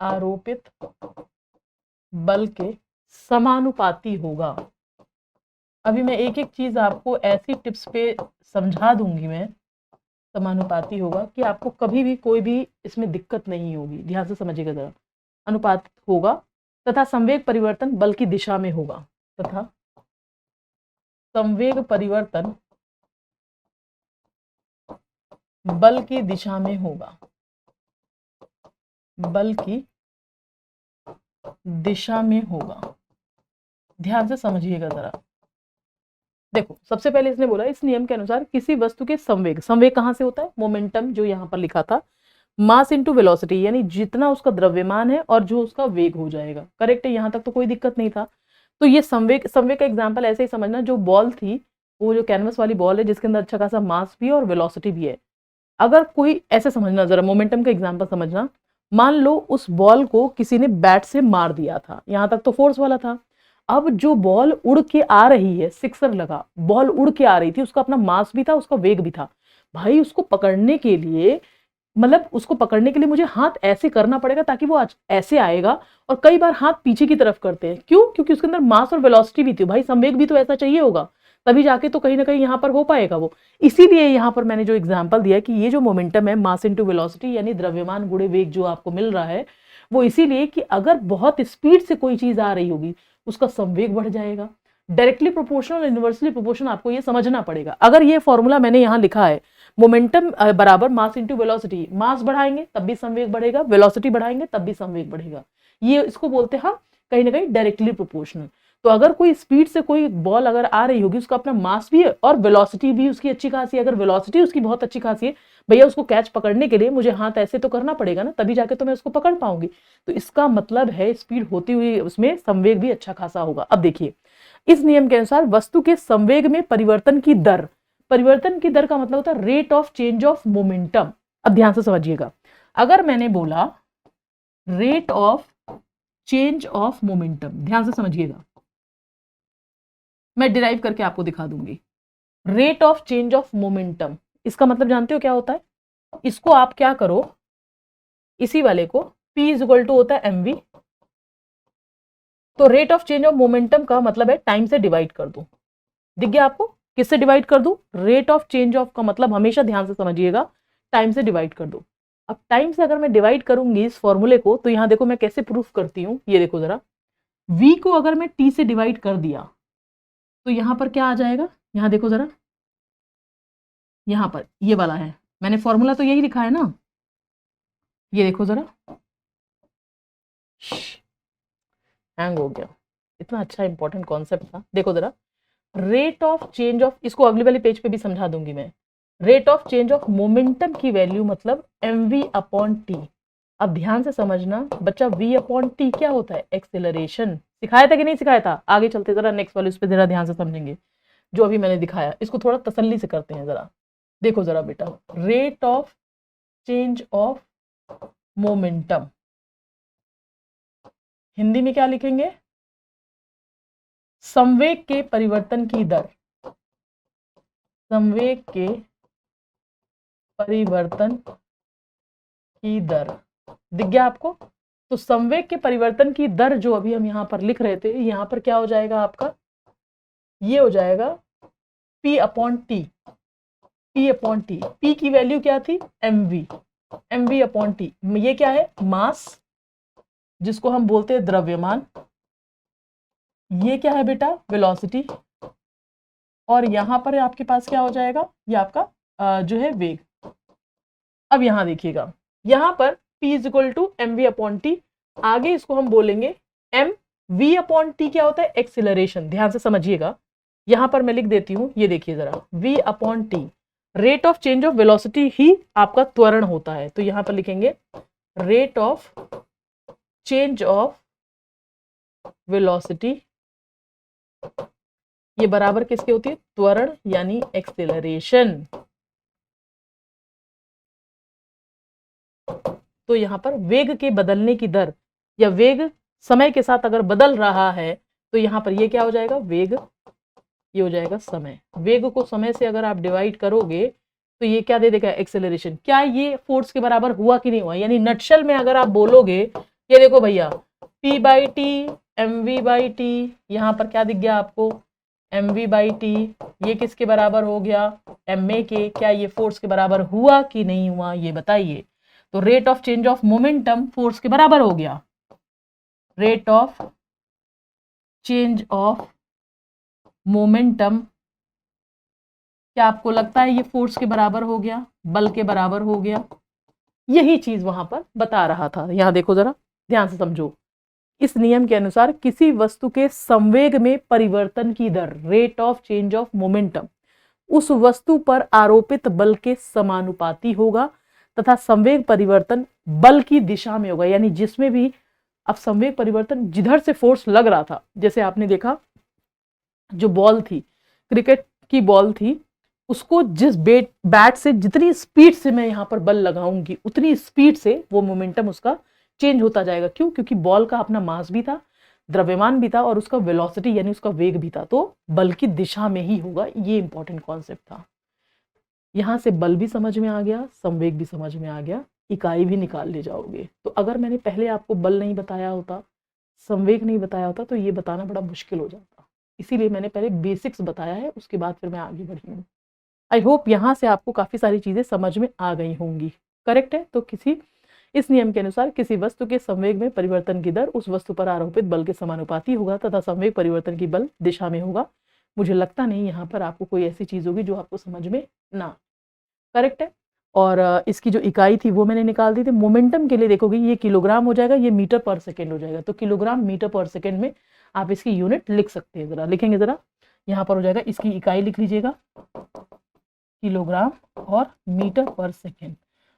आरोपित बल के समानुपाती होगा। अभी मैं एक एक चीज आपको ऐसी टिप्स पे समझा दूंगी मैं, समानुपाती होगा, कि आपको कभी भी कोई भी इसमें दिक्कत नहीं होगी। ध्यान से समझिएगा जरा, अनुपात होगा, तथा संवेग परिवर्तन बल की दिशा में होगा, तथा संवेग परिवर्तन बल की दिशा में होगा, बल की दिशा में होगा। ध्यान से समझिएगा जरा। देखो, सबसे पहले इसने बोला, इस नियम के अनुसार किसी वस्तु के संवेग, संवेग कहां से होता है, मोमेंटम, जो यहाँ पर लिखा था, मास इनटू वेलोसिटी, यानी जितना उसका द्रव्यमान है और जो उसका वेग हो जाएगा, करेक्ट है। यहाँ तक तो कोई दिक्कत नहीं था। तो ये संवेग, संवेग का एग्जांपल ऐसे ही समझना, जो बॉल थी वो जो कैनवस वाली बॉल है जिसके अंदर अच्छा खासा मास भी है और वेलोसिटी भी है। अगर कोई ऐसे समझना, जरा मोमेंटम का एग्जांपल समझना, मान लो उस बॉल को किसी ने बैट से मार दिया था, यहां तक तो फोर्स वाला था। अब जो बॉल उड़ के आ रही है, सिक्सर लगा, बॉल उड़ के आ रही थी, उसका अपना मास भी था, उसका वेग भी था। भाई उसको पकड़ने के लिए, मतलब उसको पकड़ने के लिए मुझे हाथ ऐसे करना पड़ेगा ताकि वो ऐसे आएगा, और कई बार हाथ पीछे की तरफ करते हैं, क्यों? क्योंकि उसके अंदर मास और वेलोसिटी भी थी। भाई संवेग भी तो ऐसा चाहिए होगा, तभी जाके तो कहीं ना कहीं यहाँ पर हो पाएगा वो। इसीलिए यहाँ पर मैंने जो एग्जाम्पल दिया है कि ये जो मोमेंटम है, मास इंटू वेलोसिटी, यानी द्रव्यमान गुणे वेग जो आपको मिल रहा है, वो इसीलिए कि अगर बहुत स्पीड से कोई चीज आ रही होगी उसका संवेग बढ़ जाएगा। डायरेक्टली प्रोपोर्शनल, इनवर्सली प्रोपोर्शनल, आपको ये समझना पड़ेगा। अगर ये फॉर्मूला मैंने यहाँ लिखा है, मोमेंटम बराबर मास इंटू वेलोसिटी, मास बढ़ाएंगे तब भी संवेग बढ़ेगा, वेलोसिटी बढ़ाएंगे तब भी संवेग बढ़ेगा, ये इसको बोलते हैं कहीं ना कहीं डायरेक्टली प्रोपोर्शनल। तो अगर कोई स्पीड से कोई बॉल अगर आ रही होगी, उसका अपना मास भी है और वेलोसिटी भी उसकी अच्छी खासी है, अगर वेलोसिटी उसकी बहुत अच्छी खासी है, भैया उसको कैच पकड़ने के लिए मुझे हाथ ऐसे तो करना पड़ेगा ना, तभी जाके तो मैं उसको पकड़ पाऊंगी। तो इसका मतलब है स्पीड होती हुई उसमें संवेग भी अच्छा खासा होगा। अब देखिए, इस नियम के अनुसार वस्तु के संवेग में परिवर्तन की दर, परिवर्तन की दर का मतलब होता है rate of change of momentum. अब ध्यान से समझिएगा, अगर मैंने बोला rate of change of momentum, ध्यान से समझिएगा, मैं डिराइव करके आपको दिखा दूंगी। Rate of change of momentum, इसका मतलब जानते हो क्या होता है? इसको आप क्या करो, इसी वाले को P इज इक्वल टू होता है mv, तो rate of change of momentum का मतलब है टाइम से डिवाइड कर दो। दिख गया आपको? किससे डिवाइड कर दो? रेट ऑफ चेंज ऑफ का मतलब हमेशा ध्यान से समझिएगा, टाइम से डिवाइड कर दो। अब टाइम से अगर मैं डिवाइड करूंगी इस फॉर्मूले को, तो यहां देखो मैं कैसे प्रूफ करती हूँ, ये देखो जरा, v को अगर मैं t से डिवाइड कर दिया तो यहां पर क्या आ जाएगा, यहां देखो जरा, यहां पर ये वाला है, मैंने फॉर्मूला तो यही लिखा है ना, ये देखो जरा, हैंग हो गया, इतना अच्छा इंपॉर्टेंट कॉन्सेप्ट था। देखो जरा, रेट ऑफ चेंज ऑफ, इसको अगले वाले पेज पे भी समझा दूंगी मैं। Rate of change of momentum की वैल्यू मतलब mv अपॉन टी। अब ध्यान से समझना बच्चा, v अपॉन टी क्या होता है? एक्सेलरेशन। सिखाया था कि नहीं सिखाया था? आगे चलते जरा नेक्स्ट वाले उस पर जरा ध्यान से समझेंगे, जो अभी मैंने दिखाया इसको थोड़ा तसल्ली से करते हैं जरा। देखो जरा बेटा, rate of change of momentum Hindi में क्या लिखेंगे? संवेग के परिवर्तन की दर, संवेग के परिवर्तन की दर। दिख गया आपको? तो संवेग के परिवर्तन की दर जो अभी हम यहां पर लिख रहे थे, यहां पर क्या हो जाएगा आपका? ये हो जाएगा P upon T, P upon T. P की वैल्यू क्या थी? mv, mv upon T. ये क्या है? मास, जिसको हम बोलते हैं द्रव्यमान। ये क्या है बेटा? वेलोसिटी। और यहां पर आपके पास क्या हो जाएगा? ये आपका जो है वेग। अब यहां देखिएगा, यहां पर P is equal to mv upon T, आगे इसको हम बोलेंगे m। v अपॉन टी क्या होता है? एक्सिलरेशन। ध्यान से समझिएगा, यहां पर मैं लिख देती हूं, ये देखिए जरा, v upon T, rate of change of velocity ही आपका त्वरण होता है, तो यहां पर लिखेंगे rate of change of velocity, ये बराबर किसके होती है? त्वरण यानी एक्सेलरेशन। तो यहां पर वेग के बदलने की दर, या वेग समय के साथ अगर बदल रहा है, तो यहां पर ये क्या हो जाएगा? वेग, ये हो जाएगा समय। वेग को समय से अगर आप डिवाइड करोगे तो ये क्या दे देगा? एक्सेलरेशन। क्या ये फोर्स के बराबर हुआ कि नहीं हुआ? यानी नटशल में अगर आप बोलोगे, ये देखो भैया, P by T, mv by T, यहां पर क्या दिख गया आपको? mv बाई टी, ये किसके बराबर हो गया? ma के। क्या ये फोर्स के बराबर हुआ कि नहीं हुआ? ये बताइए। तो rate of change of momentum force के बराबर हो गया। Rate of change of momentum, क्या आपको लगता है ये फोर्स के बराबर हो गया? बल के बराबर हो गया? यही चीज वहां पर बता रहा था। यहां देखो जरा, ध्यान से समझो, इस नियम के अनुसार किसी वस्तु के संवेग में परिवर्तन की दर, rate of change of momentum, उस वस्तु पर आरोपित बल के समानुपाती होगा तथा संवेग परिवर्तन बल की दिशा में होगा। यानी जिसमें भी अब संवेग परिवर्तन जिधर से फोर्स लग रहा था, जैसे आपने देखा जो बॉल थी, क्रिकेट की बॉल थी, उसको जिस बैट से जितनी स्पीड से मैं यहाँ पर बल लगाऊंगी उतनी स्पीड से वो मोमेंटम उसका चेंज होता जाएगा। क्यों? क्योंकि बॉल का अपना मास भी था, द्रव्यमान भी था और उसका वेलोसिटी यानी उसका वेग भी था, तो बल की दिशा में ही होगा। ये इंपॉर्टेंट कॉन्सेप्ट था। यहां से बल भी समझ में आ गया, संवेग भी समझ में आ गया, इकाई भी निकाल ले जाओगे। तो अगर मैंने पहले आपको बल नहीं बताया होता, संवेग नहीं बताया होता, तो ये बताना बड़ा मुश्किल हो जाता। इसीलिए मैंने पहले बेसिक्स बताया है, उसके बाद फिर मैं आगे बढ़ी हूँ। आई होप यहाँ से आपको काफी सारी चीजें समझ में आ गई होंगी। करेक्ट है? तो इस नियम के अनुसार किसी वस्तु के संवेग में परिवर्तन की दर उस वस्तु पर आरोपित बल के समानुपाती होगा तथा संवेग परिवर्तन की बल दिशा में होगा। मुझे लगता नहीं यहाँ पर आपको कोई ऐसी चीज होगी जो आपको समझ में ना। करेक्ट है? और इसकी जो इकाई थी वो मैंने निकाल दी थी। मोमेंटम के लिए देखोगे ये किलोग्राम हो जाएगा, ये मीटर पर सेकेंड हो जाएगा। तो किलोग्राम मीटर पर सेकेंड में आप इसकी यूनिट लिख सकते हैं। जरा लिखेंगे, जरा यहाँ पर हो जाएगा, इसकी इकाई लिख लीजिएगा, किलोग्राम और मीटर पर सेकेंड।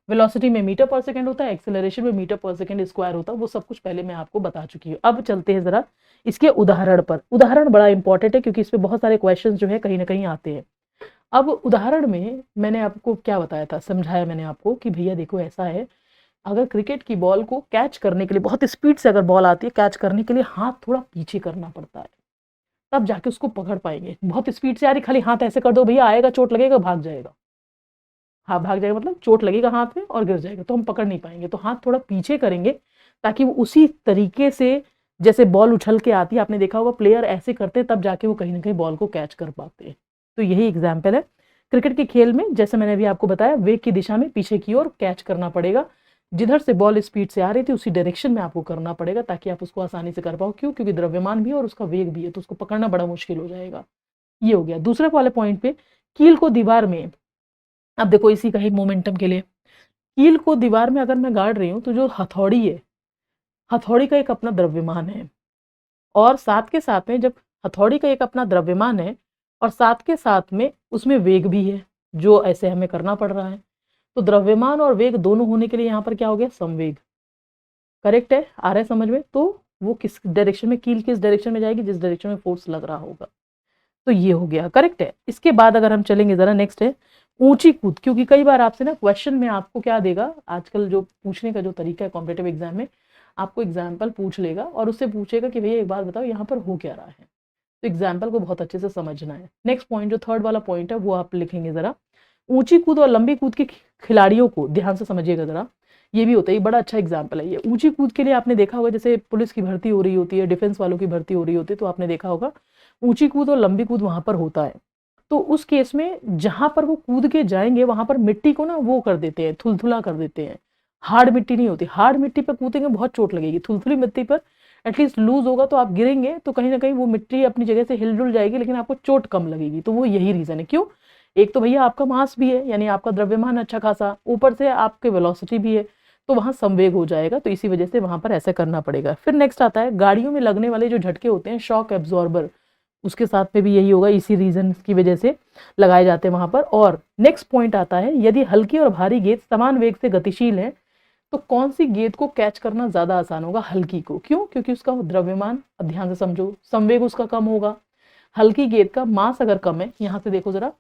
वेलोसिटी में मीटर पर सेकेंड होता है, एक्सेलरेशन में मीटर पर सेकेंड स्क्वायर होता है। वो सब कुछ पहले मैं आपको बता चुकी हूँ। अब चलते हैं जरा इसके उदाहरण पर। उदाहरण बड़ा इंपॉर्टेंट है क्योंकि इसमें बहुत सारे क्वेश्चन जो है कहीं ना कहीं आते हैं। अब उदाहरण में मैंने आपको क्या बताया था, समझाया मैंने आपको कि भैया देखो ऐसा है, अगर क्रिकेट की बॉल को कैच करने के लिए बहुत स्पीड से अगर बॉल आती है, कैच करने के लिए हाथ थोड़ा पीछे करना पड़ता है, तब जाके उसको पकड़ पाएंगे। बहुत स्पीड से आ रही, खाली हाथ ऐसे कर दो भैया, आएगा, चोट लगेगा, भाग जाएगा। हाँ, भाग जाएगा मतलब चोट लगेगा हाथ में और गिर जाएगा, तो हम पकड़ नहीं पाएंगे। तो हाथ थोड़ा पीछे करेंगे ताकि वो उसी तरीके से, जैसे बॉल उछल के आती है, आपने देखा होगा प्लेयर ऐसे करते हैं, तब जाके वो कहीं ना कहीं बॉल को कैच कर पाते हैं। तो यही एग्जाम्पल है क्रिकेट के खेल में। जैसे मैंने अभी आपको बताया, वेग की दिशा में पीछे की ओर कैच करना पड़ेगा। जिधर से बॉल स्पीड से आ रही थी उसी डायरेक्शन में आपको करना पड़ेगा ताकि आप उसको आसानी से कर पाओ। क्यों? क्योंकि द्रव्यमान भी है और उसका वेग भी है, तो उसको पकड़ना बड़ा मुश्किल हो जाएगा। ये हो गया। दूसरे वाले पॉइंट पे, कील को दीवार में, अब देखो इसी का ही मोमेंटम के लिए, कील को दीवार में अगर मैं गाड़ रही हूँ तो जो हथौड़ी है, हथौड़ी का एक अपना द्रव्यमान है, और साथ के साथ में जब हथौड़ी का एक अपना द्रव्यमान है और साथ के साथ में उसमें वेग भी है जो ऐसे हमें करना पड़ रहा है, तो द्रव्यमान और वेग दोनों होने के लिए यहाँ पर क्या हो गया? संवेग। करेक्ट है? आ रहा है समझ में? तो वो किस डायरेक्शन में, कील किस डायरेक्शन में जाएगी? जिस डायरेक्शन में फोर्स लग रहा होगा। तो ये हो गया। करेक्ट है? इसके बाद अगर हम चलेंगे जरा, नेक्स्ट है ऊंची कूद। क्योंकि कई बार आपसे ना क्वेश्चन में आपको क्या देगा, आजकल जो पूछने का जो तरीका है कॉम्पिटेटिव एग्जाम में, आपको एग्जाम्पल पूछ लेगा और उससे पूछेगा कि भैया एक बात बताओ यहाँ पर हो क्या रहा है। तो एग्जाम्पल को बहुत अच्छे से समझना है। नेक्स्ट पॉइंट, जो थर्ड वाला पॉइंट है, वो आप लिखेंगे जरा, ऊंची कूद और लंबी कूद के खिलाड़ियों को ध्यान से समझिएगा जरा। ये भी होता है, ये बड़ा अच्छा एग्जाम्पल है ये। ऊंची कूद के लिए आपने देखा होगा, जैसे पुलिस की भर्ती हो रही होती है, डिफेंस वालों की भर्ती हो रही होती है, तो आपने देखा होगा ऊंची कूद और लंबी कूद वहां पर होता है। तो उस केस में जहां पर वो कूद के जाएंगे वहां पर मिट्टी को ना वो कर देते हैं, थुलथुला कर देते हैं। हार्ड मिट्टी नहीं होती, हार्ड मिट्टी पर कूदेंगे बहुत चोट लगेगी। थुलथुली मिट्टी पर एटलीस्ट लूज होगा, तो आप गिरेंगे तो कहीं ना कहीं वो मिट्टी अपनी जगह से हिलजुल जाएगी, लेकिन आपको चोट कम लगेगी। तो वो यही रीजन है। क्यों? एक तो भैया आपका मास भी है, यानी आपका द्रव्यमान अच्छा खासा, ऊपर से आपके वेलोसिटी भी है, तो वहां संवेग हो जाएगा। तो इसी वजह से वहां पर ऐसा करना पड़ेगा। फिर नेक्स्ट आता है गाड़ियों में लगने वाले जो झटके होते हैं, शॉक एब्जॉर्बर, उसके साथ में भी यही होगा, इसी रीजन की वजह से लगाए जाते हैं वहां पर। और नेक्स्ट पॉइंट आता है, यदि हल्की और भारी गेंद समान वेग से गतिशील है तो कौन सी गेंद को कैच करना ज्यादा आसान होगा? हल्की को। क्यों? क्योंकि उसका द्रव्यमान, अब ध्यान से समझो, संवेग उसका कम होगा। हल्की गेंद का मास अगर कम है, यहां से देखो जरा,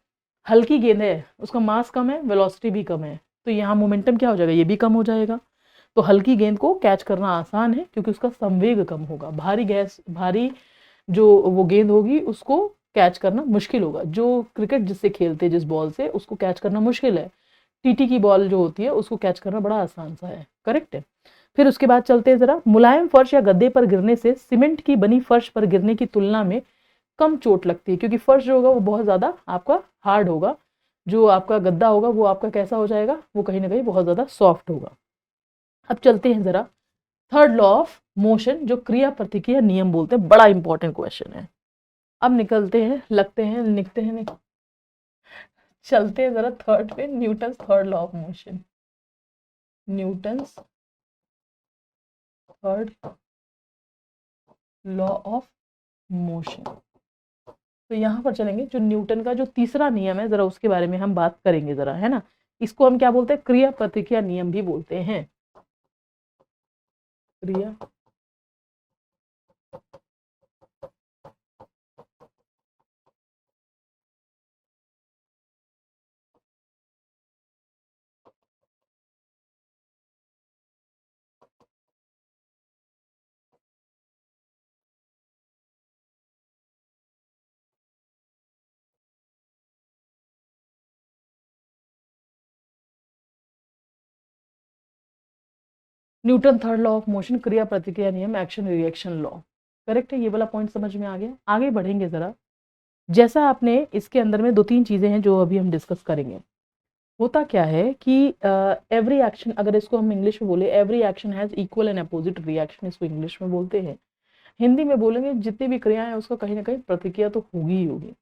हल्की गेंद है, उसका मास कम है, वेलोसिटी भी कम है, तो यहाँ मोमेंटम क्या हो जाएगा? ये भी कम हो जाएगा। तो हल्की गेंद को कैच करना आसान है क्योंकि उसका संवेग कम होगा। भारी जो वो गेंद होगी उसको कैच करना मुश्किल होगा। जो क्रिकेट जिससे खेलते हैं, जिस बॉल से, उसको कैच करना मुश्किल है। टीटी की बॉल जो होती है उसको कैच करना बड़ा आसान सा है। करेक्ट है? फिर उसके बाद चलते हैं जरा, मुलायम फर्श या गद्दे पर गिरने से सीमेंट की बनी फर्श पर गिरने की तुलना में कम चोट लगती है, क्योंकि फर्श जो होगा वो बहुत ज्यादा आपका हार्ड होगा। जो आपका गद्दा होगा वो आपका कैसा हो जाएगा? वो कहीं ना कहीं बहुत ज्यादा सॉफ्ट होगा। अब चलते हैं जरा थर्ड लॉ ऑफ मोशन, जो क्रिया प्रतिक्रिया नियम बोलते हैं। बड़ा इंपॉर्टेंट क्वेश्चन है। अब निकलते हैं, लगते हैं, लिखते हैं, चलते हैं जरा थर्ड पे, Newton third law of motion. Newton third law of motion. तो यहां पर चलेंगे, जो न्यूटन का जो तीसरा नियम है, जरा उसके बारे में हम बात करेंगे जरा, है ना। इसको हम क्या बोलते हैं? क्रिया प्रतिक्रिया नियम भी बोलते हैं। क्रिया Newton third law of motion, क्रिया प्रतिक्रिया नियम, एक्शन रिएक्शन लॉ। करेक्ट है, ये वाला पॉइंट समझ में आ गया। आगे बढ़ेंगे जरा। जैसा आपने इसके अंदर में 2-3 चीजें हैं जो अभी हम डिस्कस करेंगे। होता क्या है कि एवरी एक्शन, अगर इसको हम इंग्लिश में बोले, every action has equal and opposite reaction, इसको इंग्लिश में बोलते हैं। हिंदी में बोलेंगे जितनी भी क्रियाएं हैं उसका कहीं ना कहीं प्रतिक्रिया तो होगी ही होगी।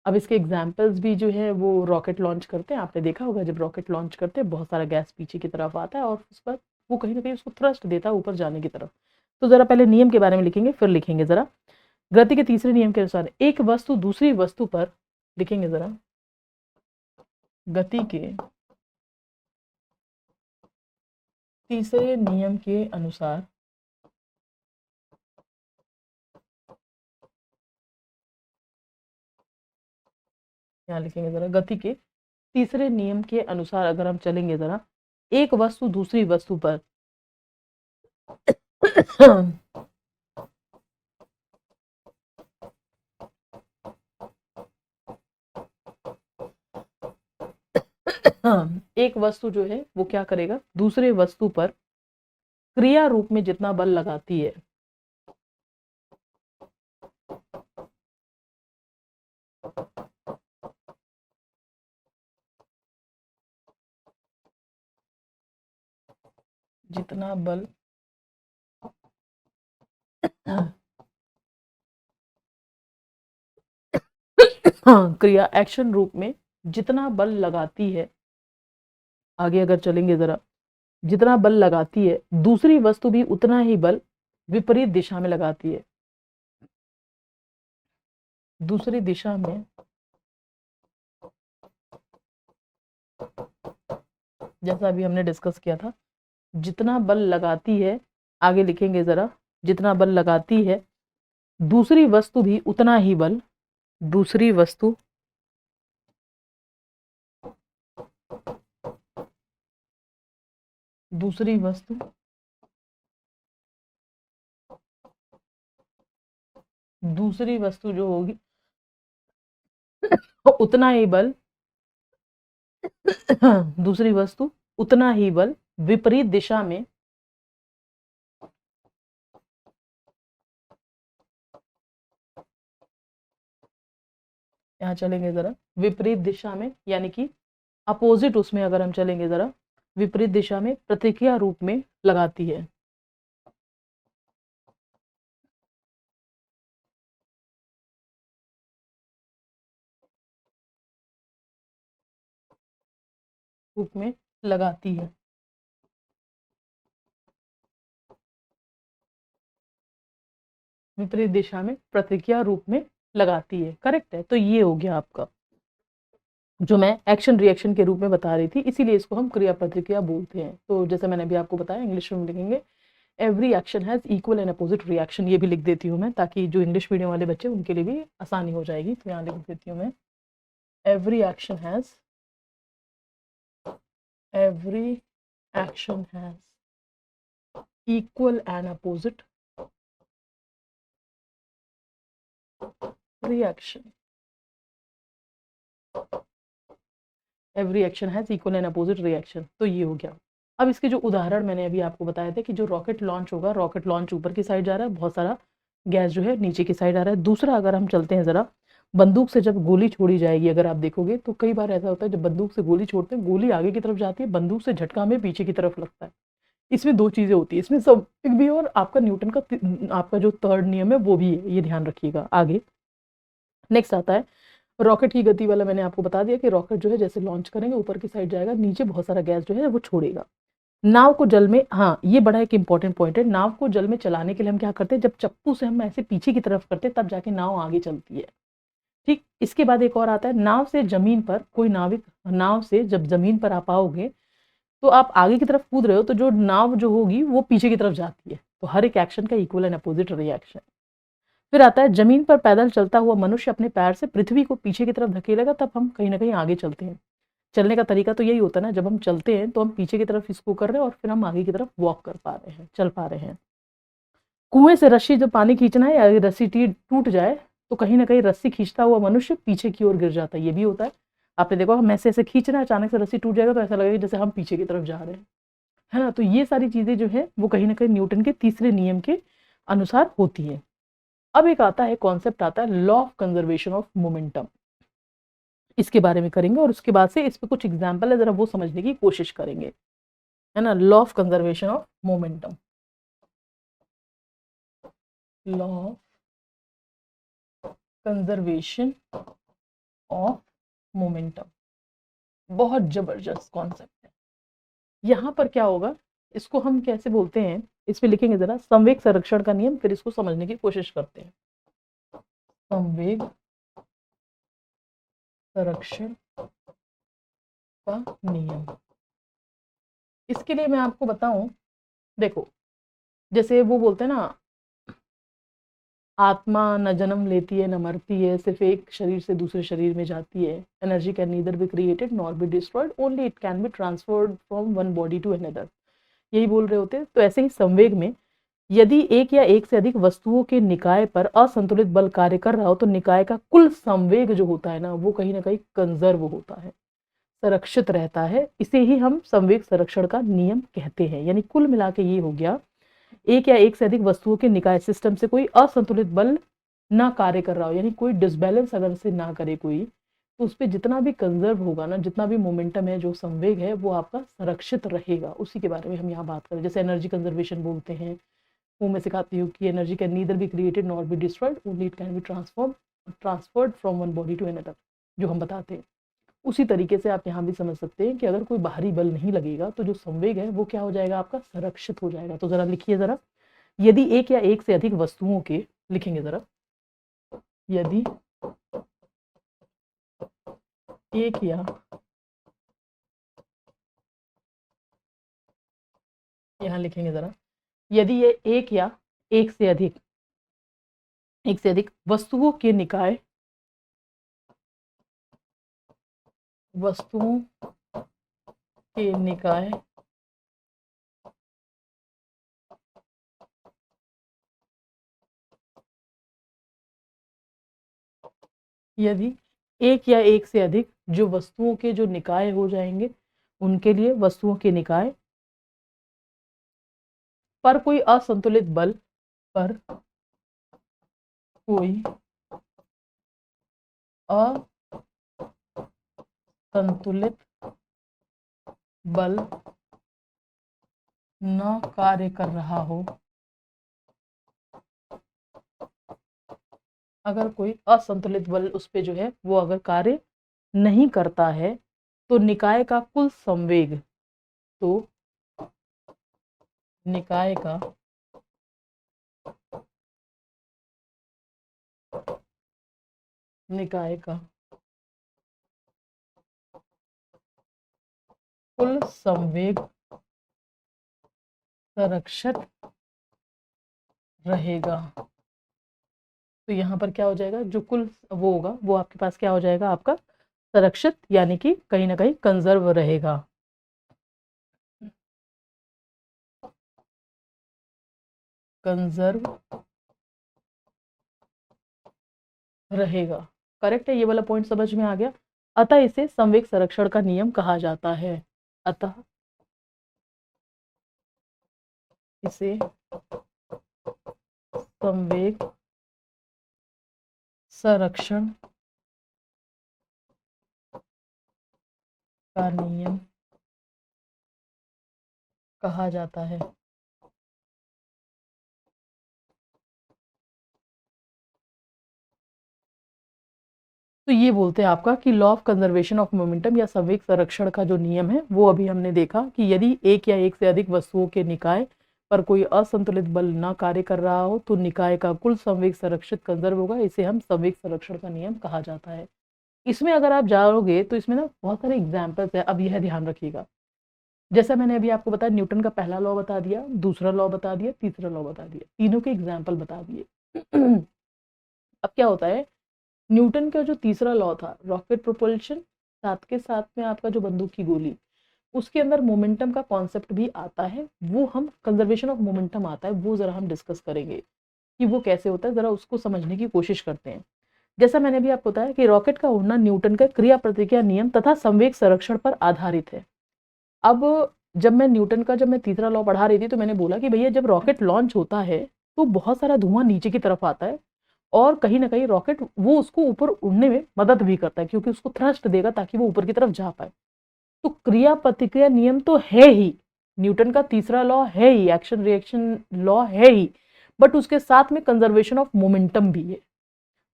अब इसके एग्जाम्पल्स भी जो है वो रॉकेट लॉन्च करते हैं, आपने देखा होगा जब रॉकेट लॉन्च करते हैं बहुत सारा गैस पीछे की तरफ आता है और उस पर वो कहीं ना कहीं उसको थ्रस्ट देता है ऊपर जाने की तरफ। तो जरा पहले नियम के बारे में लिखेंगे, फिर लिखेंगे जरा गति के तीसरे नियम के अनुसार एक वस्तु दूसरी वस्तु पर, लिखेंगे जरा गति के तीसरे नियम के अनुसार यहाँ लिखेंगे जरा गति के तीसरे नियम के अनुसार अगर हम चलेंगे जरा, एक वस्तु दूसरी वस्तु पर एक वस्तु जो है वो क्या करेगा, दूसरे वस्तु पर क्रिया रूप में जितना बल लगाती है, जितना बल क्रिया एक्शन रूप में जितना बल लगाती है, आगे अगर चलेंगे जरा, जितना बल लगाती है दूसरी वस्तु भी उतना ही बल विपरीत दिशा में लगाती है। दूसरी दिशा में जैसा अभी हमने डिस्कस किया था, जितना बल लगाती है, आगे लिखेंगे जरा, जितना बल लगाती है दूसरी वस्तु भी उतना ही बल, दूसरी वस्तु दूसरी वस्तु दूसरी वस्तु जो होगी उतना ही बल दूसरी वस्तु उतना ही बल विपरीत दिशा में यहाँ चलेंगे जरा, विपरीत दिशा में यानी कि अपोजिट, उसमें अगर हम चलेंगे जरा, विपरीत दिशा में प्रतिक्रिया रूप में लगाती है। रूप में लगाती है। विपरीत दिशा में प्रतिक्रिया रूप में लगाती है। करेक्ट है, तो ये हो गया आपका जो मैं एक्शन रिएक्शन के रूप में बता रही थी, इसीलिए इसको हम क्रिया प्रतिक्रिया बोलते हैं। तो जैसे मैंने अभी आपको बताया, इंग्लिश में लिखेंगे every action has equal and opposite reaction, ये भी लिख देती हूँ मैं ताकि जो इंग्लिश मीडियम वाले बच्चे उनके लिए भी आसानी हो जाएगी। तो यहाँ लिख देती हूँ मैं every action has equal and opposite reaction. Every action has equal and opposite reaction, तो ये हो गया। अब इसके जो उदाहरण मैंने अभी आपको बताया था कि जो रॉकेट लॉन्च होगा, रॉकेट लॉन्च ऊपर की साइड जा रहा है, बहुत सारा गैस जो है नीचे की साइड आ रहा है। दूसरा अगर हम चलते हैं ज़रा, बंदूक से जब गोली छोड़ी जाएगी, अगर आप देखोगे तो कई बार ऐसा होता है जब बंदूक से गोली छोड़ते हैं, गोली आगे की तरफ जाती है, बंदूक से झटका में पीछे की तरफ लगता है। इसमें 2 चीज़ें होती है, इसमें सब भी और आपका न्यूटन का आपका जो थर्ड नियम है वो भी है, ये ध्यान रखिएगा। आगे नेक्स्ट आता है रॉकेट की गति वाला। मैंने आपको बता दिया कि रॉकेट जो है जैसे लॉन्च करेंगे ऊपर की साइड जाएगा, नीचे बहुत सारा गैस जो है वो छोड़ेगा। नाव को जल में, हाँ ये बड़ा एक इंपॉर्टेंट पॉइंट है, नाव को जल में चलाने के लिए हम क्या करते हैं, जब चप्पू से हम ऐसे पीछे की तरफ करते हैं तब जाके नाव आगे चलती है। ठीक, इसके बाद एक और आता है, नाव से जमीन पर, कोई नाविक नाव से जब जमीन पर आ पाओगे तो आप आगे की तरफ कूद रहे हो तो जो नाव जो होगी वो पीछे की तरफ जाती है। तो हर एक एक्शन का इक्वल एंड अपोजिट रिएक्शन। फिर आता है जमीन पर पैदल चलता हुआ मनुष्य अपने पैर से पृथ्वी को पीछे की तरफ धकेलेगा, तब हम कहीं ना कहीं आगे चलते हैं। चलने का तरीका तो यही होता है ना, जब हम चलते हैं तो हम पीछे की तरफ इसको कर रहे हैं और फिर हम आगे की तरफ वॉक कर पा रहे हैं, चल पा रहे हैं। कुएं से रस्सी जब पानी खींचना है, अगर रस्सी टूट जाए तो कहीं ना कहीं रस्सी खींचता हुआ मनुष्य पीछे की ओर गिर जाता है, ये भी होता है। आपने देखो हम ऐसे ऐसे खींच रहे हैं, अचानक से रस्सी टूट जाएगा तो ऐसा लगेगा जैसे हम पीछे की तरफ जा रहे हैं। है ना। तो ये सारी चीजें जो है वो कहीं ना कहीं न्यूटन के तीसरे नियम के अनुसार होती है। अब एक आता है कॉन्सेप्ट, आता है law of conservation of momentum. इसके बारे में करेंगे और उसके बाद से इस पे कुछ एग्जाम्पल है, जरा वो समझने की कोशिश करेंगे, है ना। Law of conservation of momentum, law of conservation of momentum, बहुत जबरदस्त कॉन्सेप्ट है। यहाँ पर क्या होगा, इसको हम कैसे बोलते हैं, इसमें लिखेंगे जरा संवेग संरक्षण का नियम, फिर इसको समझने की कोशिश करते हैं। संवेग संरक्षण का नियम, इसके लिए मैं आपको बताऊं, देखो जैसे वो बोलते हैं ना, आत्मा न जन्म लेती है न मरती है, सिर्फ एक शरीर से दूसरे शरीर में जाती है। Energy can neither be created nor be destroyed, only it can be transferred from one body to another, यही बोल रहे होते हैं। तो ऐसे ही संवेग में यदि एक या एक से अधिक वस्तुओं के निकाय पर असंतुलित बल कार्य कर रहा हो तो निकाय का कुल संवेग जो होता है ना कहीं कंजर्व होता है, संरक्षित रहता है। इसे ही हम संवेग संरक्षण का नियम कहते हैं। यानी कुल मिला के ये हो गया, एक या एक से अधिक वस्तुओं के निकाय सिस्टम से कोई असंतुलित बल ना कार्य कर रहा हो, यानी कोई डिसबैलेंस अगर से ना करे कोई, तो उस पर जितना भी कंजर्व होगा ना, जितना भी मोमेंटम है, जो संवेग है, वो आपका संरक्षित रहेगा। उसी के बारे में हम यहाँ बात करें। जैसे एनर्जी कंजर्वेशन बोलते हैं, वो मैं सिखाती हूँ कि energy can neither be created nor be destroyed, only it can be transferred from one body to another, जो हम बताते हैं। उसी तरीके से आप यहाँ भी समझ सकते हैं कि अगर कोई बाहरी बल नहीं लगेगा तो जो संवेग है वो क्या हो जाएगा, आपका संरक्षित हो जाएगा। तो जरा लिखिए जरा, यदि एक या एक से अधिक वस्तुओं के, लिखेंगे जरा, यदि एक या, यहाँ लिखेंगे जरा, यदि ये एक या एक से अधिक वस्तुओं के निकाय, वस्तुओं के निकाय यदि एक या एक से अधिक जो वस्तुओं के जो निकाय हो जाएंगे, उनके लिए वस्तुओं के निकाय पर कोई असंतुलित बल, पर कोई असंतुलित बल न कार्य कर रहा हो, अगर कोई असंतुलित बल उस पे जो है वो अगर कार्य नहीं करता है, तो निकाय का कुल संवेग, तो निकाय का कुल संवेग संरक्षित रहेगा। तो यहाँ पर क्या हो जाएगा, जो कुल वो होगा वो आपके पास क्या हो जाएगा, आपका संरक्षित, यानी कि कहीं ना कहीं कंजर्व रहेगा। कंजर्व रहेगा, करेक्ट है। ये वाला पॉइंट समझ में आ गया। अतः इसे संवेग संरक्षण का नियम कहा जाता है। अतः इसे संवेग संरक्षण का नियम कहा जाता है। तो ये बोलते हैं आपका कि law of conservation of momentum या संवेग संरक्षण का जो नियम है वो अभी हमने देखा कि यदि एक या एक से अधिक वस्तुओं के निकाय पर कोई असंतुलित बल ना कार्य कर रहा हो तो निकाय का कुल संवेग संरक्षित कंजर्व होगा। इसे हम संवेग संरक्षण का नियम कहा जाता है। इसमें अगर आप जाओगे तो इसमें ना बहुत सारे एग्जाम्पल्स है। अब यह ध्यान रखिएगा, जैसा मैंने अभी आपको बताया, न्यूटन का पहला लॉ बता दिया, दूसरा लॉ बता दिया, तीसरा लॉ बता दिया, तीनों के एग्जाम्पल बता दिए। अब क्या होता है, न्यूटन का जो तीसरा लॉ था, रॉकेट प्रोपल्शन, साथ के साथ में आपका जो बंदूक की गोली, उसके अंदर मोमेंटम का कॉन्सेप्ट भी आता है। वो हम कंजर्वेशन ऑफ मोमेंटम आता है, वो जरा हम डिस्कस करेंगे कि वो कैसे होता है, जरा उसको समझने की कोशिश करते हैं। जैसा मैंने भी आपको बताया कि रॉकेट का उड़ना न्यूटन का क्रिया प्रतिक्रिया नियम तथा संवेग संरक्षण पर आधारित है। अब जब मैं तीसरा लॉ पढ़ा रही थी तो मैंने बोला कि भैया जब रॉकेट लॉन्च होता है तो बहुत सारा धुआं नीचे की तरफ आता है और कहीं ना कहीं रॉकेट वो उसको ऊपर उड़ने में मदद भी करता है क्योंकि उसको थ्रस्ट देगा ताकि वो ऊपर की तरफ जा पाए। तो क्रिया प्रतिक्रिया नियम तो है ही, न्यूटन का तीसरा लॉ है ही, एक्शन रिएक्शन लॉ है ही, बट उसके साथ में कंजर्वेशन ऑफ मोमेंटम भी है।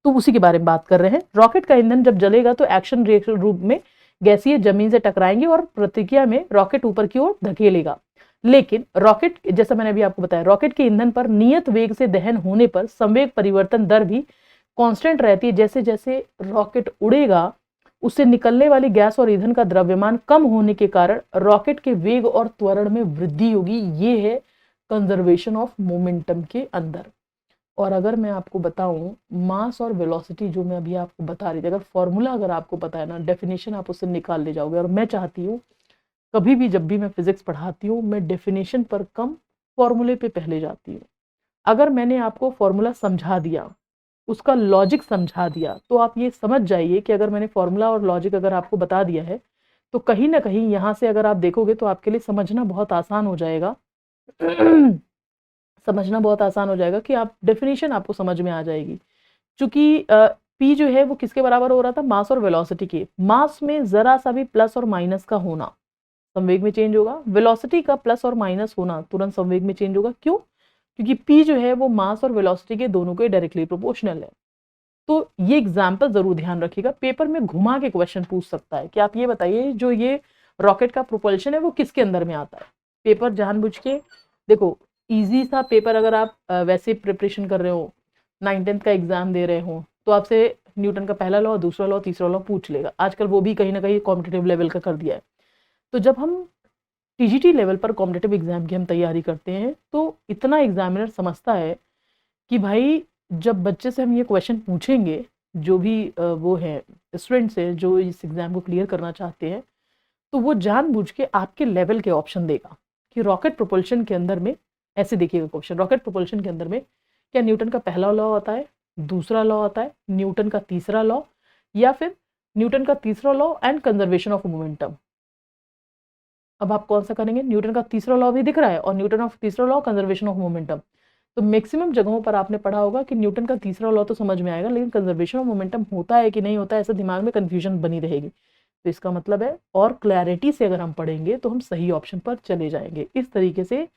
तो उसी के बारे में बात कर रहे हैं। रॉकेट का ईंधन जब जलेगा तो एक्शन रिएक्शन रूप में गैसीय जमीन से टकराएंगे और प्रतिक्रिया में रॉकेट ऊपर की ओर धकेलेगा। लेकिन रॉकेट, जैसा मैंने अभी आपको बताया, रॉकेट के ईंधन पर नियत वेग से दहन होने पर संवेग परिवर्तन दर भी कांस्टेंट रहती है। जैसे जैसे रॉकेट उड़ेगा उससे निकलने वाली गैस और ईंधन का द्रव्यमान कम होने के कारण रॉकेट के वेग और त्वरण में वृद्धि होगी। ये है कंजर्वेशन ऑफ मोमेंटम के अंदर। और अगर मैं आपको बताऊं मास और वेलोसिटी जो मैं अभी आपको बता रही थी, अगर फॉर्मूला अगर आपको पता है ना, डेफिनेशन आप उससे निकाल ले जाओगे। और मैं चाहती हूँ कभी भी जब भी मैं फिजिक्स पढ़ाती हूँ मैं डेफिनेशन पर कम फॉर्मूले पे पहले जाती हूँ। अगर मैंने आपको फॉर्मूला समझा दिया, उसका लॉजिक समझा दिया, तो आप ये समझ जाइए कि अगर मैंने फॉर्मूला और लॉजिक अगर आपको बता दिया है तो कहीं ना कहीं यहाँ से अगर आप देखोगे तो आपके लिए समझना बहुत आसान हो जाएगा समझना बहुत आसान हो जाएगा कि आप डेफिनेशन आपको समझ में आ जाएगी। चूंकि पी जो है वो किसके बराबर हो रहा था, मास और वेलोसिटी के। मास में जरा सा भी प्लस और माइनस का होना संवेग में चेंज होगा, वेलोसिटी का प्लस और माइनस होना तुरंत संवेग में चेंज होगा। क्यों? क्योंकि पी जो है वो मास और वेलोसिटी के दोनों के डायरेक्टली प्रोपोर्शनल है। तो ये एग्जाम्पल जरूर ध्यान रखिएगा, पेपर में घुमा के क्वेश्चन पूछ सकता है कि आप ये बताइए जो ये रॉकेट का प्रोपल्शन है वो किसके अंदर में आता है। पेपर जानबूझ के देखो, इजी सा पेपर अगर आप वैसे प्रिपरेशन कर रहे हो, 9th-10th का एग्जाम दे रहे हो, तो आपसे न्यूटन का पहला लॉ, दूसरा लॉ, तीसरा लॉ पूछ लेगा। आजकल वो भी कहीं ना कहीं कॉम्पिटेटिव लेवल का कर दिया है। तो जब हम टीजीटी लेवल पर कॉम्पिटेटिव एग्जाम की हम तैयारी करते हैं तो इतना एग्जामिनर समझता है कि भाई जब बच्चे से हम ये क्वेश्चन पूछेंगे, जो भी वो है स्टूडेंट्स है जो इस एग्जाम को क्लियर करना चाहते हैं, तो वो जानबूझ के आपके लेवल के ऑप्शन देगा कि रॉकेट प्रोपल्शन के अंदर में ऐसे देखिएगा क्वेश्चन, रॉकेट प्रोपल्शन के अंदर में क्या न्यूटन का पहला लॉ आता है, दूसरा लॉ आता है, न्यूटन का तीसरा लॉ, या फिर न्यूटन का तीसरा law and conservation of momentum. अब आप कौन सा करेंगे? न्यूटन का तीसरा लॉ भी दिख रहा है और न्यूटन ऑफ तीसरा लॉ कंजर्वेशन ऑफ मोमेंटम। तो मैक्सिमम जगहों पर आपने पढ़ा होगा कि न्यूटन का तीसरा लॉ तो समझ में आएगा, लेकिन कंजर्वेशन ऑफ मोमेंटम होता है कि नहीं होता है, ऐसा दिमाग में कंफ्यूजन बनी रहेगी। तो इसका मतलब है और क्लैरिटी से अगर हम पढ़ेंगे तो हम सही ऑप्शन पर चले जाएंगे। इस तरीके से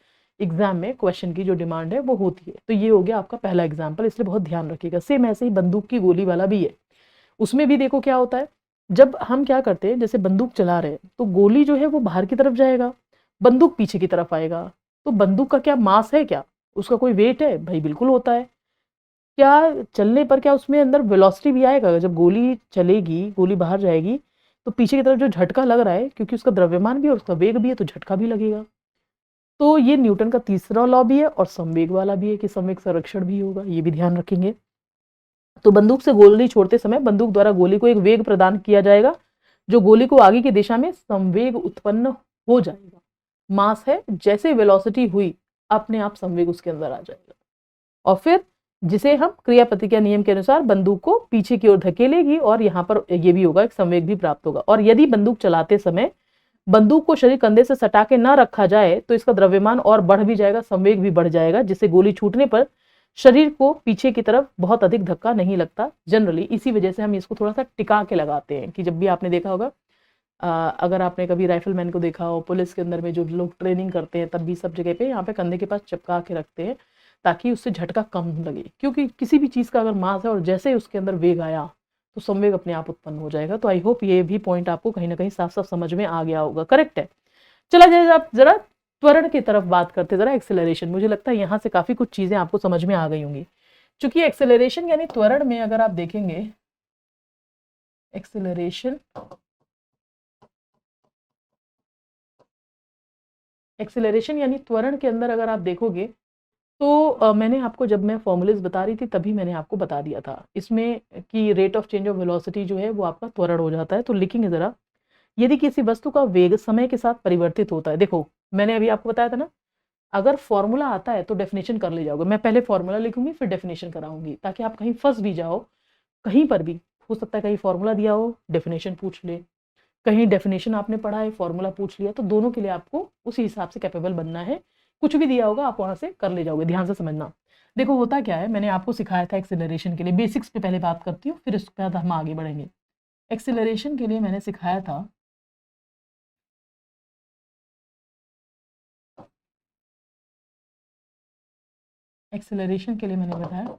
एग्जाम में क्वेश्चन की जो डिमांड है वो होती है। तो ये हो गया आपका पहला एग्जाम्पल, इसलिए बहुत ध्यान रखिएगा। सेम ऐसे ही बंदूक की गोली वाला भी है, उसमें भी देखो क्या होता है, जब हम क्या करते हैं, जैसे बंदूक चला रहे हैं तो गोली जो है वो बाहर की तरफ जाएगा, बंदूक पीछे की तरफ आएगा। तो बंदूक का क्या मास है, क्या उसका कोई वेट है? भाई बिल्कुल होता है। क्या चलने पर क्या उसमें अंदर वेलोसिटी भी आएगा? जब गोली चलेगी, गोली बाहर जाएगी, तो पीछे की तरफ जो झटका लग रहा है, क्योंकि उसका द्रव्यमान भी और उसका वेग भी है, तो झटका भी लगेगा। तो ये न्यूटन का तीसरा लॉ भी है और संवेग वाला भी है कि संवेग संरक्षण भी होगा, ये भी ध्यान रखेंगे। तो बंदूक से गोली छोड़ते समय बंदूक द्वारा गोली को एक वेग प्रदान किया जाएगा जो गोली को आगे की दिशा में संवेग उत्पन्न हो जाएगा। मास है, जैसे वेलोसिटी हुई अपने आप संवेग उसके अंदर आ जाएगा, और फिर जिसे हम क्रिया प्रतिक्रिया नियम के अनुसार बंदूक को पीछे की ओर धकेलेगी और यहाँ पर ये भी होगा, एक संवेग भी प्राप्त होगा। और यदि बंदूक चलाते समय बंदूक को शरीर कंधे से सटा के ना रखा जाए तो इसका द्रव्यमान और बढ़ भी जाएगा, संवेग भी बढ़ जाएगा, जिससे गोली छूटने पर शरीर को पीछे की तरफ बहुत अधिक धक्का नहीं लगता जनरली। इसी वजह से हम इसको थोड़ा सा टिका के लगाते हैं कि जब भी आपने देखा होगा, अगर आपने कभी राइफलमैन को देखा हो, पुलिस के अंदर में जो लोग ट्रेनिंग करते हैं, तब भी सब जगह पे यहाँ पे कंधे के पास चिपका के रखते हैं ताकि उससे झटका कम लगे। क्योंकि किसी भी चीज़ का अगर मास है और जैसे उसके अंदर वेग आया तो संवेग अपने आप उत्पन्न हो जाएगा। तो आई होप ये भी पॉइंट आपको कहीं ना कहीं साफ साफ समझ में आ गया होगा। करेक्ट है। चला जाए आप जरा त्वरण की तरफ बात करते, जरा एक्सेलरेशन। मुझे लगता है यहाँ से काफी कुछ चीजें आपको समझ में आ गई होंगी। चूंकि एक्सेलरेशन यानी त्वरण में अगर आप देखेंगे, एक्सेलरेशन यानी त्वरण के अंदर अगर आप देखोगे तो मैंने आपको, जब मैं फॉर्मूलेज बता रही थी तभी मैंने आपको बता दिया था इसमें कि rate of change of velocity जो है वो आपका त्वरण हो जाता है। तो लिखेंगे जरा, यदि किसी वस्तु का वेग समय के साथ परिवर्तित होता है। देखो मैंने अभी आपको बताया था ना, अगर फॉर्मूला आता है तो डेफिनेशन कर ले जाओगे। मैं पहले फॉर्मूला लिखूंगी फिर डेफिनेशन कराऊंगी, ताकि आप कहीं फंस भी जाओ, कहीं पर भी हो सकता है कहीं फॉर्मूला दिया हो डेफिनेशन पूछ ले, कहीं डेफिनेशन आपने पढ़ा है, फॉर्मूला पूछ लिया, तो दोनों के लिए आपको उसी हिसाब से कैपेबल बनना है। कुछ भी दिया होगा आप वहां से कर ले जाओगे। ध्यान से समझना। देखो होता क्या है, मैंने आपको सिखाया था एक्सेलरेशन के लिए, बेसिक्स पे पहले बात करती हूँ, फिर उसके बाद हम आगे बढ़ेंगे। एक्सेलरेशन के लिए मैंने सिखाया था एक्सेलरेशन के लिए मैंने बताया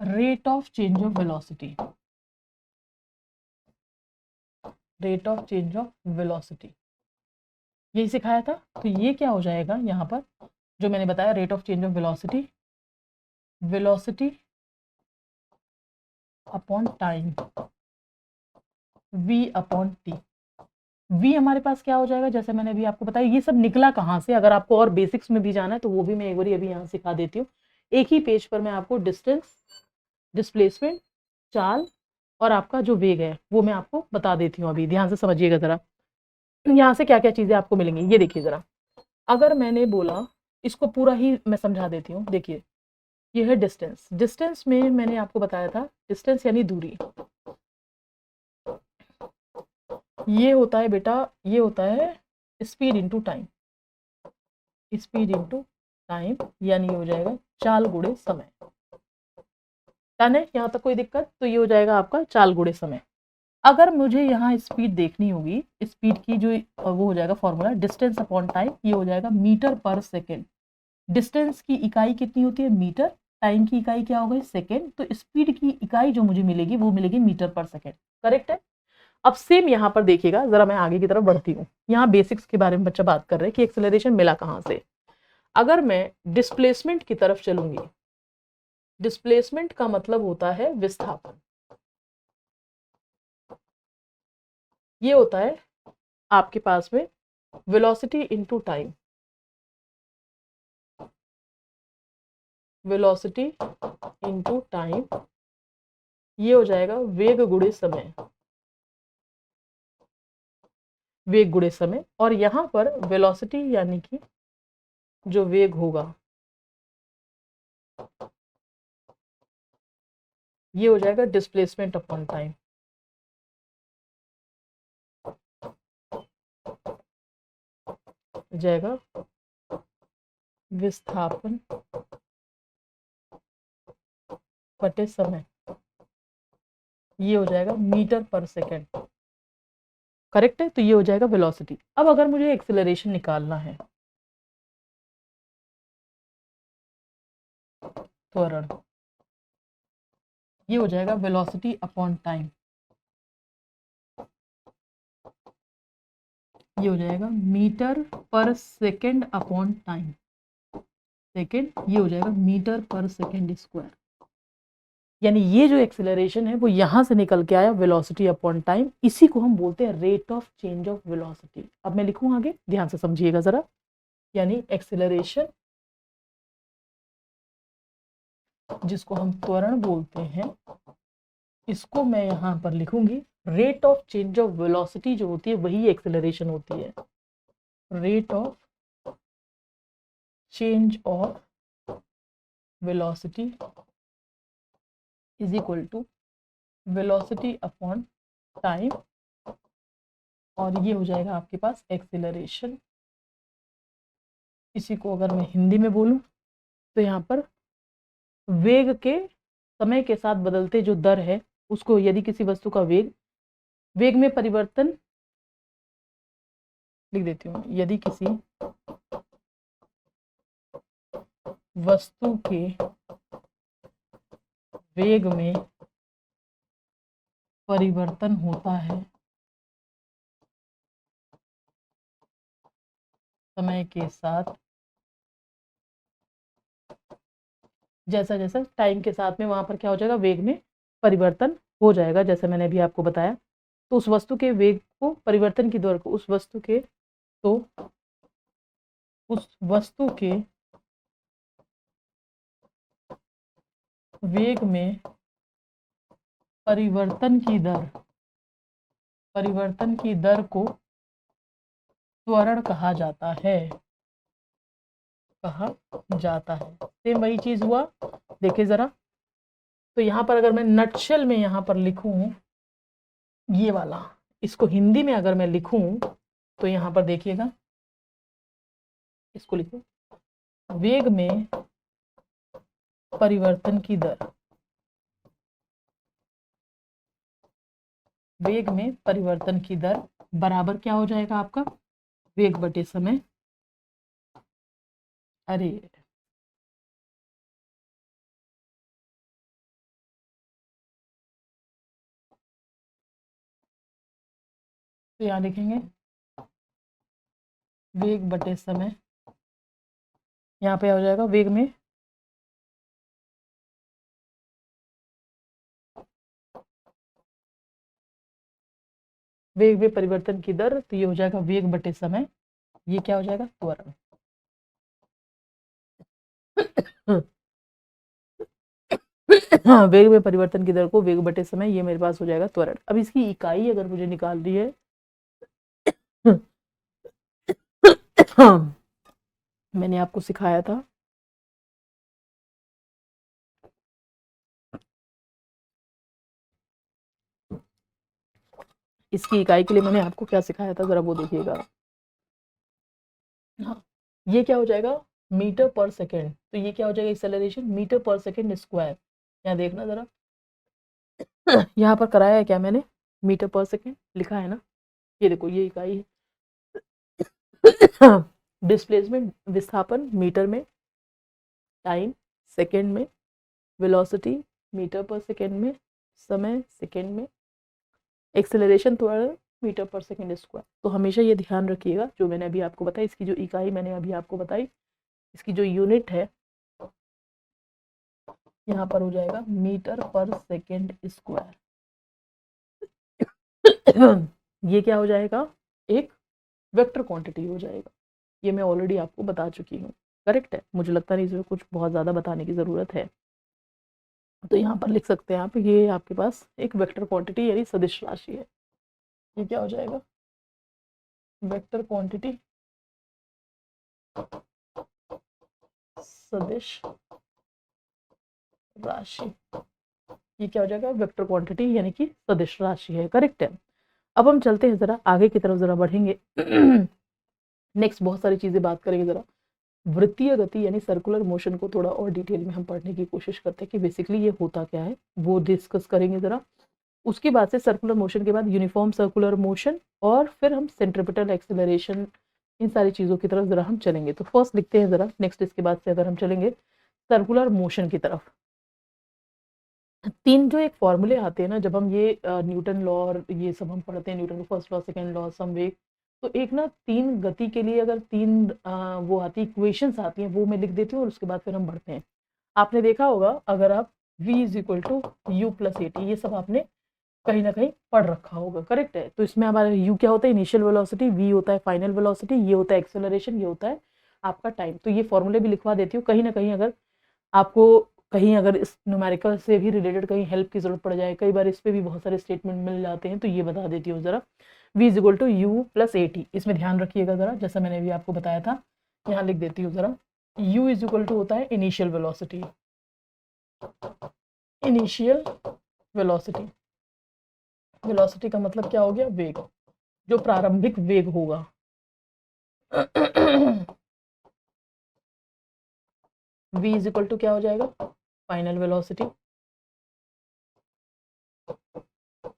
rate of change of velocity, rate of change of velocity, यही सिखाया था। तो ये क्या हो जाएगा यहाँ पर जो मैंने बताया, rate of change of velocity, velocity upon time, v upon T. v हमारे पास क्या हो जाएगा, जैसे मैंने अभी आपको बताया, ये सब निकला कहाँ से, अगर आपको और बेसिक्स में भी जाना है तो वो भी मैं एक बार अभी यहाँ सिखा देती हूँ। एक ही पेज पर मैं आपको डिस्टेंस, डिस्प्लेसमेंट, चाल और आपका जो वेग है वो मैं आपको बता देती हूँ। अभी ध्यान से समझिएगा जरा, यहाँ से क्या क्या चीजें आपको मिलेंगी। ये देखिए जरा, अगर मैंने बोला, इसको पूरा ही मैं समझा देती हूँ। देखिए ये है डिस्टेंस, डिस्टेंस में मैंने आपको बताया था डिस्टेंस यानी दूरी, ये होता है बेटा, ये होता है speed into time, speed into time, यानी ये हो जाएगा चाल गुणे समय। डन है यहाँ तक कोई दिक्कत? तो ये हो जाएगा आपका चाल गुणे समय। अगर मुझे यहाँ स्पीड देखनी होगी, स्पीड की जो वो हो जाएगा फॉर्मूला डिस्टेंस अपॉन टाइम, ये हो जाएगा मीटर पर सेकेंड। डिस्टेंस की इकाई कितनी होती है? मीटर। टाइम की इकाई क्या होगी? सेकेंड। तो स्पीड की इकाई जो मुझे मिलेगी वो मिलेगी मीटर पर सेकेंड। करेक्ट है। अब सेम यहाँ पर देखिएगा जरा, मैं आगे की तरफ बढ़ती हूँ। यहाँ बेसिक्स के बारे में बच्चा बात कर रहे हैं कि एक्सेलरेशन मिला कहाँ से। अगर मैं डिस्प्लेसमेंट की तरफ चलूंगी, डिस्प्लेसमेंट का मतलब होता है विस्थापन। ये होता है आपके पास में velocity into time, velocity into time, ये हो जाएगा वेग गुणे समय, वेग गुणे समय। और यहाँ पर वेलोसिटी यानी कि जो वेग होगा ये हो जाएगा डिस्प्लेसमेंट अपॉन टाइम, हो जाएगा विस्थापन बटे समय, ये हो जाएगा मीटर पर सेकेंड। करेक्ट है। तो ये हो जाएगा वेलोसिटी। अब अगर मुझे एक्सेलरेशन निकालना है, त्वरण, ये हो जाएगा वेलोसिटी अपॉन टाइम, ये हो जाएगा मीटर पर सेकेंड अपॉन टाइम, सेकेंड, ये हो जाएगा मीटर पर सेकेंड स्क्वायर। यानी ये जो एक्सेलरेशन है वो यहां से निकल के आया वेलोसिटी अपॉन टाइम, इसी को हम बोलते हैं rate of change of velocity. अब मैं लिखूं आगे, ध्यान से समझिएगा जरा। यानी एक्सेलरेशन, जिसको हम त्वरण बोलते हैं, इसको मैं यहां पर लिखूंगी rate of change of velocity, जो होती है वही एक्सेलरेशन होती है। Rate of change of velocity is equal to velocity upon time, और ये हो जाएगा आपके पास एक्सेलरेशन। इसी को अगर मैं हिंदी में बोलूं तो यहाँ पर वेग के समय के साथ बदलते जो दर है उसको, यदि किसी वस्तु का वेग, वेग में परिवर्तन लिख देती हूँ, यदि किसी वस्तु के वेग में परिवर्तन होता है समय के साथ, जैसा जैसा टाइम के साथ में वहां पर क्या हो जाएगा, वेग में परिवर्तन हो जाएगा, जैसे मैंने अभी आपको बताया। तो उस वस्तु के वेग को, परिवर्तन की दर को, उस वस्तु के, तो उस वस्तु के वेग में परिवर्तन की दर, परिवर्तन की दर को त्वरण कहा जाता है, कहा जाता है। सेम वही चीज हुआ, देखिए जरा। तो यहाँ पर अगर मैं नटशेल में यहाँ पर लिखूं ये वाला, इसको हिंदी में अगर मैं लिखूं तो यहाँ पर देखिएगा, इसको लिखो वेग में परिवर्तन की दर, वेग में परिवर्तन की दर बराबर क्या हो जाएगा आपका, वेग बटे समय। अरे तो यहाँ लिखेंगे वेग बटे समय, यहाँ पे हो जाएगा वेग में परिवर्तन की दर, तो ये हो जाएगा वेग बटे समय, ये क्या हो जाएगा त्वरण। हाँ, वेग में परिवर्तन की दर को वेग बटे समय, ये मेरे पास हो जाएगा त्वरण। अब इसकी इकाई अगर मुझे निकालनी है मैंने आपको सिखाया था इसकी इकाई के लिए, मैंने आपको क्या सिखाया था जरा वो देखिएगा। हाँ, ये क्या हो जाएगा मीटर पर सेकेंड, तो ये क्या हो जाएगा एक्सेलरेशन मीटर पर सेकेंड स्क्वायर। यहाँ देखना जरा यहाँ पर कराया है क्या मैंने, मीटर पर सेकेंड लिखा है ना, ये देखो ये इकाई है। डिस्प्लेसमेंट विस्थापन मीटर में, टाइम सेकेंड में, वेलोसिटी मीटर पर सेकेंड में, समय सेकेंड में, एक्सेलरेशन त्वरण मीटर पर सेकेंड स्क्वायर। तो हमेशा ये ध्यान रखिएगा जो मैंने अभी आपको बताया, इसकी जो इकाई मैंने अभी आपको बताई, इसकी जो यूनिट है यहाँ पर हो जाएगा मीटर पर सेकेंड स्क्वायर। ये क्या हो जाएगा, एक वेक्टर क्वांटिटी हो जाएगा, ये मैं ऑलरेडी आपको बता चुकी हूँ। करेक्ट है, मुझे लगता नहीं इसमें कुछ बहुत ज़्यादा बताने की ज़रूरत है। तो यहाँ पर लिख सकते हैं आप, ये आपके पास एक वेक्टर क्वांटिटी यानी सदिश राशि है। ये क्या हो जाएगा वेक्टर क्वांटिटी सदिश राशि, ये क्या हो जाएगा वेक्टर क्वांटिटी यानी कि सदिश राशि है। करेक्ट है। अब हम चलते हैं जरा आगे की तरफ, जरा बढ़ेंगे नेक्स्ट बहुत सारी चीजें बात करेंगे। जरा वृत्तीय गति यानी सर्कुलर मोशन को थोड़ा और डिटेल में हम पढ़ने की कोशिश करते हैं कि बेसिकली ये होता क्या है, वो डिस्कस करेंगे जरा। उसके बाद से सर्कुलर मोशन के बाद यूनिफॉर्म सर्कुलर मोशन, और फिर हम सेंट्रीपिटल एक्सेलरेशन, इन सारी चीज़ों की तरफ जरा हम चलेंगे। तो फर्स्ट लिखते हैं जरा, नेक्स्ट इसके बाद से अगर हम चलेंगे सर्कुलर मोशन की तरफ। तीन जो एक फॉर्मूले आते हैं ना, जब हम ये न्यूटन लॉ और ये सब हम पढ़ते हैं, न्यूटन का फर्स्ट लॉ, सेकंड लॉ, समवेग, तो एक ना तीन गति के लिए अगर तीन वो आती इक्वेशंस आती हैं, वो मैं लिख देती हूँ और उसके बाद फिर हम बढ़ते हैं। आपने देखा होगा अगर आप v is equal to U plus A T, ये सब आपने कहीं ना कहीं पढ़ रखा होगा। करेक्ट है। तो इसमें हमारा u क्या होता है इनिशियल वेलोसिटी, v होता है फाइनल वेलोसिटी, ये होता है एक्सेलरेशन, ये होता है आपका टाइम। तो ये फॉर्मूले भी लिखवा देती हूँ, कहीं ना कहीं अगर आपको कहीं अगर इस न्यूमेरिकल से भी रिलेटेड कहीं हेल्प की जरूरत पड़ जाए, कई बार इस पे भी बहुत सारे स्टेटमेंट मिल जाते हैं, तो ये बता देती हूँ जरा। v is equal to U plus A T, इसमें ध्यान रखिएगा जरा, जैसा मैंने अभी आपको बताया था, यहाँ लिख देती हूँ जरा। u इज इक्वल टू होता है initial velocity, initial velocity, velocity का मतलब क्या हो गया वेग, जो प्रारंभिक वेग होगा। v इज इक्वल टू क्या हो जाएगा फाइनल वेलोसिटी,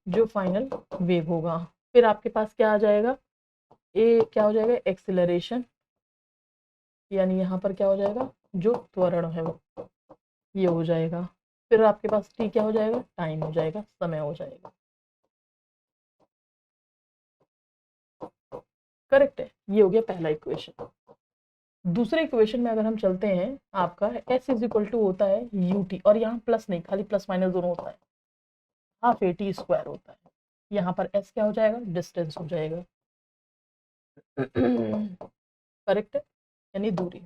जो फाइनल वेग होगा। फिर आपके पास क्या आ जाएगा, ए क्या हो जाएगा एक्सेलरेशन, यानी यहाँ पर क्या हो जाएगा जो त्वरण है वो ये हो जाएगा। फिर आपके पास टी क्या हो जाएगा टाइम हो जाएगा, समय हो जाएगा। करेक्ट है, ये हो गया पहला इक्वेशन। दूसरे इक्वेशन में अगर हम चलते हैं, आपका s इज इक्वल टू होता है यू टी, और यहाँ प्लस नहीं, खाली प्लस माइनस दोनों होता है, हाफ ए टी स्क्वायर होता है। यहाँ पर s क्या हो जाएगा डिस्टेंस हो जाएगा। करेक्ट है, यानी दूरी,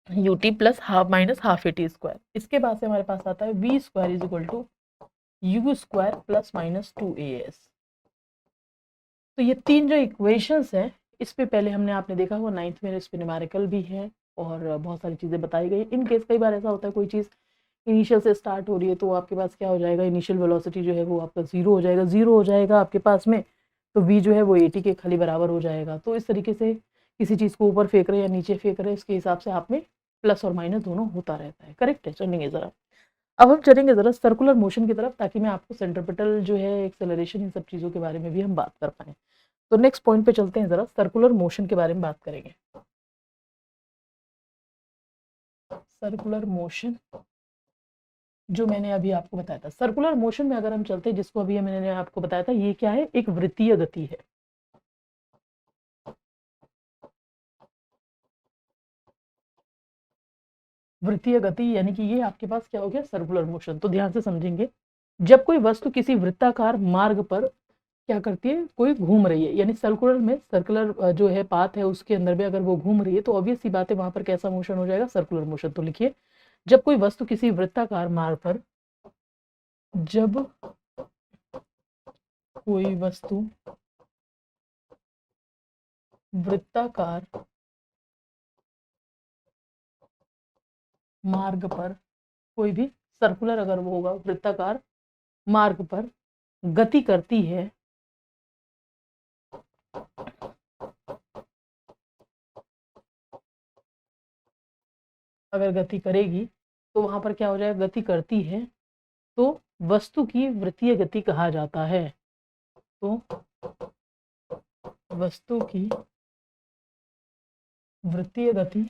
U T plus half minus half A T square. इसके बाद से हमारे पास आता है V square is equal to U square plus minus two A S. तो ये तीन जो इक्वेशंस हैं, इस पे पहले हमने आपने देखा हुआ 9th में, इस पे न्यूमेरिकल भी है और बहुत सारी चीज़ें बताई गई। इन केस कई बार ऐसा होता है कोई चीज़ इनिशियल से स्टार्ट हो रही है तो आपके पास क्या हो जाएगा, इनिशियल वेलोसिटी जो है वो आपका ज़ीरो हो जाएगा, ज़ीरो हो जाएगा आपके पास में, तो v जो है वो at के खाली बराबर हो जाएगा। तो इस तरीके से किसी चीज़ को ऊपर फेंक रहे हैं या नीचे फेंक रहे हैं, इसके हिसाब से आप में प्लस और माइनस दोनों होता रहता है। करेक्ट है। चलेंगे ज़रा, अब हम चलेंगे ज़रा सर्कुलर मोशन की तरफ, ताकि मैं आपको सेंट्रिपेटल जो है, एक्सेलरेशन, इन सब चीज़ों के बारे में भी हम बात कर पाएँ। तो नेक्स्ट पॉइंट पे चलते हैं, ज़रा सर्कुलर मोशन के बारे में बात करेंगे। सर्कुलर मोशन जो मैंने अभी आपको बताया था, सर्कुलर मोशन में अगर हम चलते हैं, जिसको अभी मैंने आपको बताया था, ये क्या है, एक वृत्तीय गति है। वृत्तीय गति यानी कि ये आपके पास क्या हो गया, सर्कुलर मोशन। तो ध्यान से समझेंगे, जब कोई वस्तु किसी वृत्ताकार मार्ग पर क्या करती है, कोई घूम रही है, यानी सर्कुलर में, सर्कुलर जो है पाथ है उसके अंदर भी अगर वो घूम रही है, तो ऑब्वियस सी बात है वहां पर कैसा मोशन हो जाएगा, सर्कुलर मोशन। तो लिखिए, जब कोई वस्तु किसी वृत्ताकार मार्ग पर, जब कोई वस्तु वृत्ताकार मार्ग पर, कोई भी सर्कुलर अगर वो होगा वृत्ताकार मार्ग पर गति करती है, अगर गति करेगी तो वहां पर क्या हो जाएगा, गति करती है, तो वस्तु की वृत्तीय गति कहा जाता है। तो वस्तु की वृत्तीय गति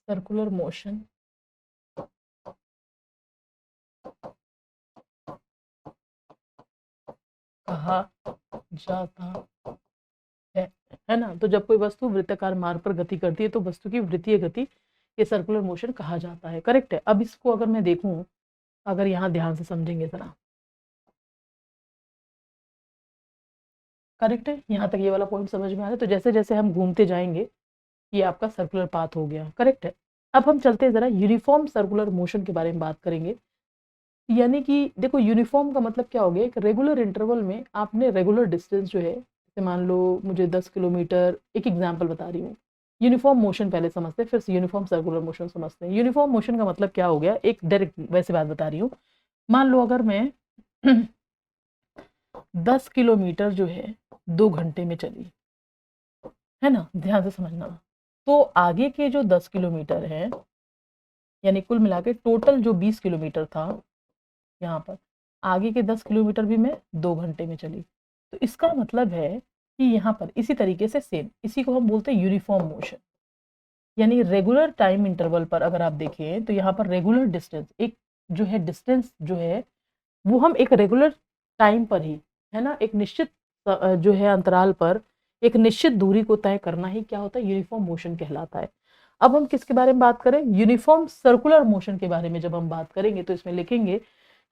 सर्कुलर मोशन कहा जाता है ना। तो जब कोई वस्तु वृत्ताकार मार्ग पर गति करती है तो वस्तु की वृत्तीय गति ये सर्कुलर मोशन कहा जाता है। करेक्ट है। अब इसको अगर मैं देखूं, अगर यहाँ ध्यान से समझेंगे जरा, करेक्ट है, यहाँ तक ये वाला पॉइंट समझ में आ रहा है। तो जैसे जैसे हम घूमते जाएंगे, ये आपका सर्कुलर पाथ हो गया। करेक्ट है। अब हम चलते हैं जरा यूनिफॉर्म सर्कुलर मोशन के बारे में बात करेंगे। यानी कि देखो, यूनिफॉर्म का मतलब क्या हो गया, एक रेगुलर इंटरवल में आपने रेगुलर डिस्टेंस जो है, जैसे मान लो मुझे 10 किलोमीटर, एक एग्जांपल बता रही हूँ। यूनिफॉर्म मोशन पहले समझते हैं, फिर यूनिफॉर्म सर्कुलर मोशन समझते हैं। यूनिफॉर्म मोशन का मतलब क्या हो गया, एक डायरेक्ट वैसे बात बता रही हूँ। मान लो अगर मैं 10 किलोमीटर जो है 2 घंटे में चली, है ना, ध्यान से समझना। तो आगे के जो 10 किलोमीटर है, यानी कुल मिला के टोटल जो 20 किलोमीटर था, यहाँ पर आगे के 10 किलोमीटर भी मैं 2 घंटे में चली। तो इसका मतलब है कि यहाँ पर इसी तरीके से सेम, इसी को हम बोलते हैं यूनिफॉर्म मोशन। यानी रेगुलर टाइम इंटरवल पर अगर आप देखें तो यहाँ पर रेगुलर डिस्टेंस, एक जो है डिस्टेंस जो है वो हम एक रेगुलर टाइम पर ही, है ना, एक निश्चित जो है अंतराल पर एक निश्चित दूरी को तय करना ही क्या होता है, यूनिफॉर्म मोशन कहलाता है। अब हम किसके बारे में बात करें, यूनिफॉर्म सर्कुलर मोशन के बारे में जब हम बात करेंगे तो इसमें लिखेंगे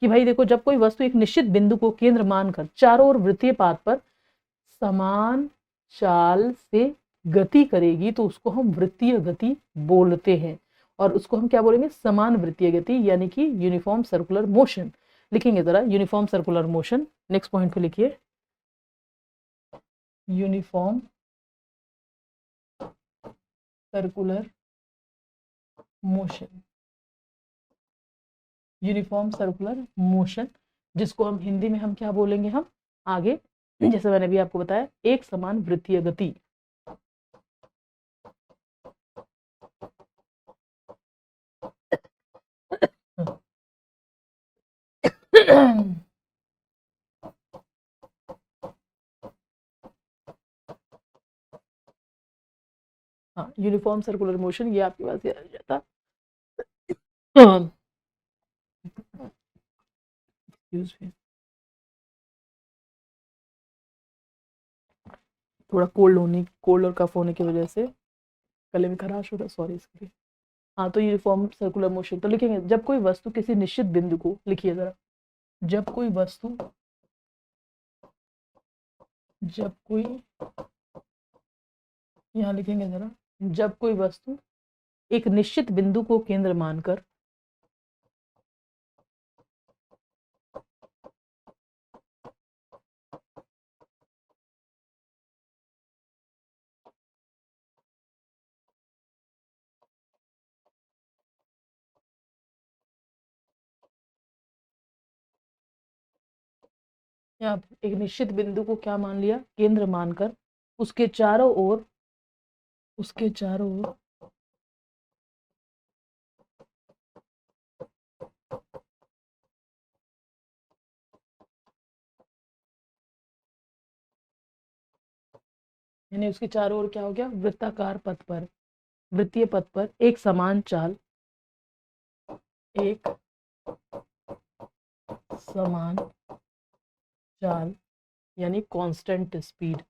कि भाई देखो, जब कोई वस्तु एक निश्चित बिंदु को केंद्र मानकर चारों ओर वृत्तीय पाथ पर समान चाल से गति करेगी तो उसको हम वृत्तीय गति बोलते हैं। और उसको हम क्या बोलेंगे, समान वृत्तीय गति, यानी कि यूनिफॉर्म सर्कुलर मोशन। लिखेंगे जरा, uniform circular motion. Next point पे लिखिए, uniform circular motion. Uniform circular motion, जिसको हम हिंदी में हम क्या बोलेंगे, हम आगे जैसे मैंने भी आपको बताया, एक समान वृत्तीय गति। हाँ, यूनिफॉर्म सर्कुलर मोशन, ये आपके पास आ जाता। थोड़ा कोल्ड और कफ होने की वजह से गले में खराश हो रहा है, सॉरी इसके लिए। हाँ, तो यूनिफॉर्म सर्कुलर मोशन तो लिखेंगे, जब कोई वस्तु किसी निश्चित बिंदु को, लिखिए जरा, जब कोई वस्तु, जब कोई, यहाँ लिखेंगे जरा, जब कोई वस्तु एक निश्चित बिंदु को केंद्र मानकर यहाँ पर एक निश्चित बिंदु को क्या मान लिया, केंद्र मानकर उसके चारों ओर यानी उसके चारों ओर क्या हो गया, वृत्ताकार पथ पर, वृत्तीय पथ पर एक समान चाल यानी कांस्टेंट स्पीड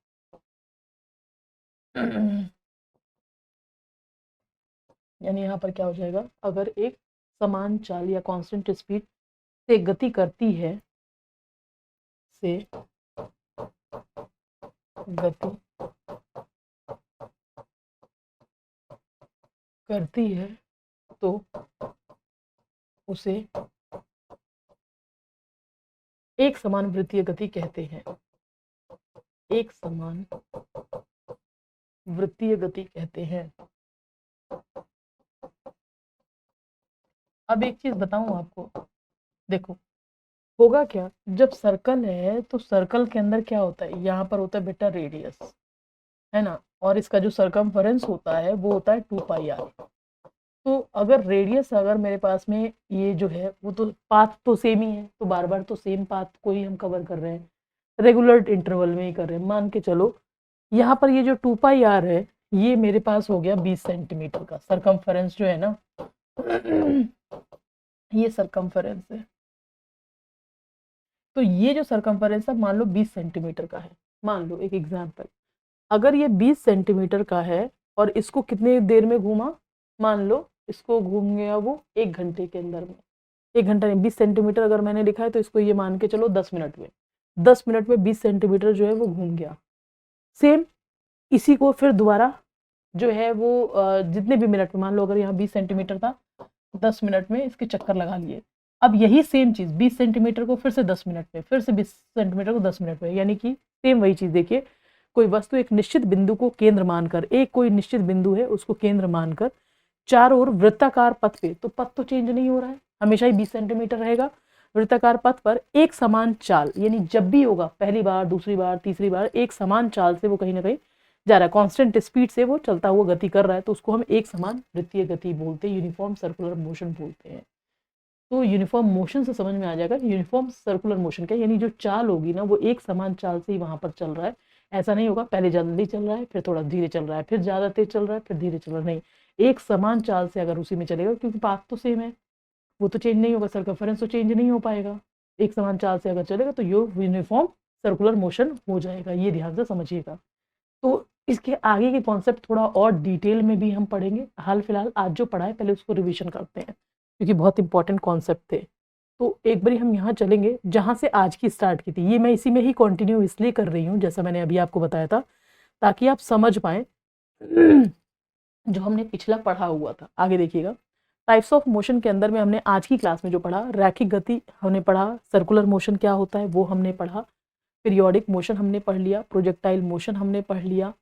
यानी यहाँ पर क्या हो जाएगा, अगर एक समान चाल या कांस्टेंट स्पीड से गति करती है तो उसे एक समान वृत्तीय गति कहते हैं, एक समान वृत्तीय गति कहते हैं। अब एक चीज बताऊं आपको, देखो होगा क्या, जब सर्कल है तो सर्कल के अंदर क्या होता है, यहाँ पर होता है बेटा रेडियस, है ना, और इसका जो सरकमफेरेंस होता है वो होता है 2πr। तो अगर रेडियस, अगर मेरे पास में ये जो है वो तो पाथ तो सेम ही है, तो बार बार तो सेम पाथ को ही हम कवर कर रहे हैं, रेगुलर इंटरवल में ही कर रहे हैं। मान के चलो यहाँ पर ये जो 2πr है ये मेरे पास हो गया 20 सेंटीमीटर का सरकमफेरेंस जो है ना, ये सरकमफेरेंस है। तो ये जो सरकमफेरेंस है मान लो 20 सेंटीमीटर का है, मान लो एक एग्जाम्पल, अगर ये 20 सेंटीमीटर का है और इसको कितने देर में घूमा, मान लो इसको घूम गया वो 1 घंटे के अंदर में, 1 घंटा नहीं, 20 सेंटीमीटर अगर मैंने लिखा है तो इसको ये मान के चलो 10 मिनट में, 10 मिनट में 20 सेंटीमीटर जो है वो घूम गया। सेम इसी को फिर दोबारा जो है वो जितने भी मिनट में, मान लो अगर यहाँ 20 सेंटीमीटर था, 10 मिनट में इसके चक्कर लगा लिए। अब यही सेम चीज़ 20 सेंटीमीटर को फिर से 10 मिनट में, फिर से 20 सेंटीमीटर को 10 मिनट में, यानी कि सेम वही चीज़। देखिए कोई वस्तु एक निश्चित बिंदु को केंद्र मानकर, एक कोई निश्चित बिंदु है उसको केंद्र मानकर चारों ओर वृत्ताकार पथ पे, तो पथ तो चेंज नहीं हो रहा है, हमेशा ही 20 सेंटीमीटर रहेगा, वृत्ताकार पथ पर एक समान चाल, यानी जब भी होगा पहली बार, दूसरी बार, तीसरी बार, एक समान चाल से वो कहीं ना कहीं जा रहा है, कांस्टेंट स्पीड से वो चलता हुआ गति कर रहा है, तो उसको हम एक समान वृत्तीय गति बोलते हैं, यूनिफॉर्म सर्कुलर मोशन बोलते हैं। तो यूनिफॉर्म मोशन से समझ में आ जाएगा यूनिफॉर्म सर्कुलर मोशन क्या, यानी जो चाल होगी ना वो एक समान चाल से ही वहां पर चल रहा है। ऐसा नहीं होगा पहले जल्दी चल रहा है, फिर थोड़ा धीरे चल रहा है, फिर ज्यादा तेज चल रहा है, फिर धीरे चल रहा है, नहीं, एक समान चाल से अगर उसी में चलेगा, क्योंकि पाथ तो सेम है, वो तो चेंज नहीं होगा, सर्कमफेरेंस तो चेंज नहीं हो पाएगा, एक समान चाल से अगर चलेगा तो यूनिफॉर्म सर्कुलर मोशन हो जाएगा, ये ध्यान से समझिएगा। तो इसके आगे के कॉन्सेप्ट थोड़ा और डिटेल में भी हम पढ़ेंगे, हाल फिलहाल आज जो पढ़ा है पहले उसको रिविजन करते हैं, क्योंकि बहुत इंपॉर्टेंट कॉन्सेप्ट थे। तो एक बारी हम यहाँ चलेंगे जहाँ से आज की स्टार्ट की थी, ये मैं इसी में ही कंटिन्यू इसलिए कर रही हूँ जैसा मैंने अभी आपको बताया था, ताकि आप समझ पाए जो हमने पिछला पढ़ा हुआ था। आगे देखिएगा, टाइप्स ऑफ मोशन के अंदर में हमने आज की क्लास में जो पढ़ा, रैखिक गति हमने पढ़ा, सर्कुलर मोशन क्या होता है वो हमने पढ़ा, पीरियोडिक मोशन हमने पढ़ लिया, प्रोजेक्टाइल मोशन हमने पढ़ लिया,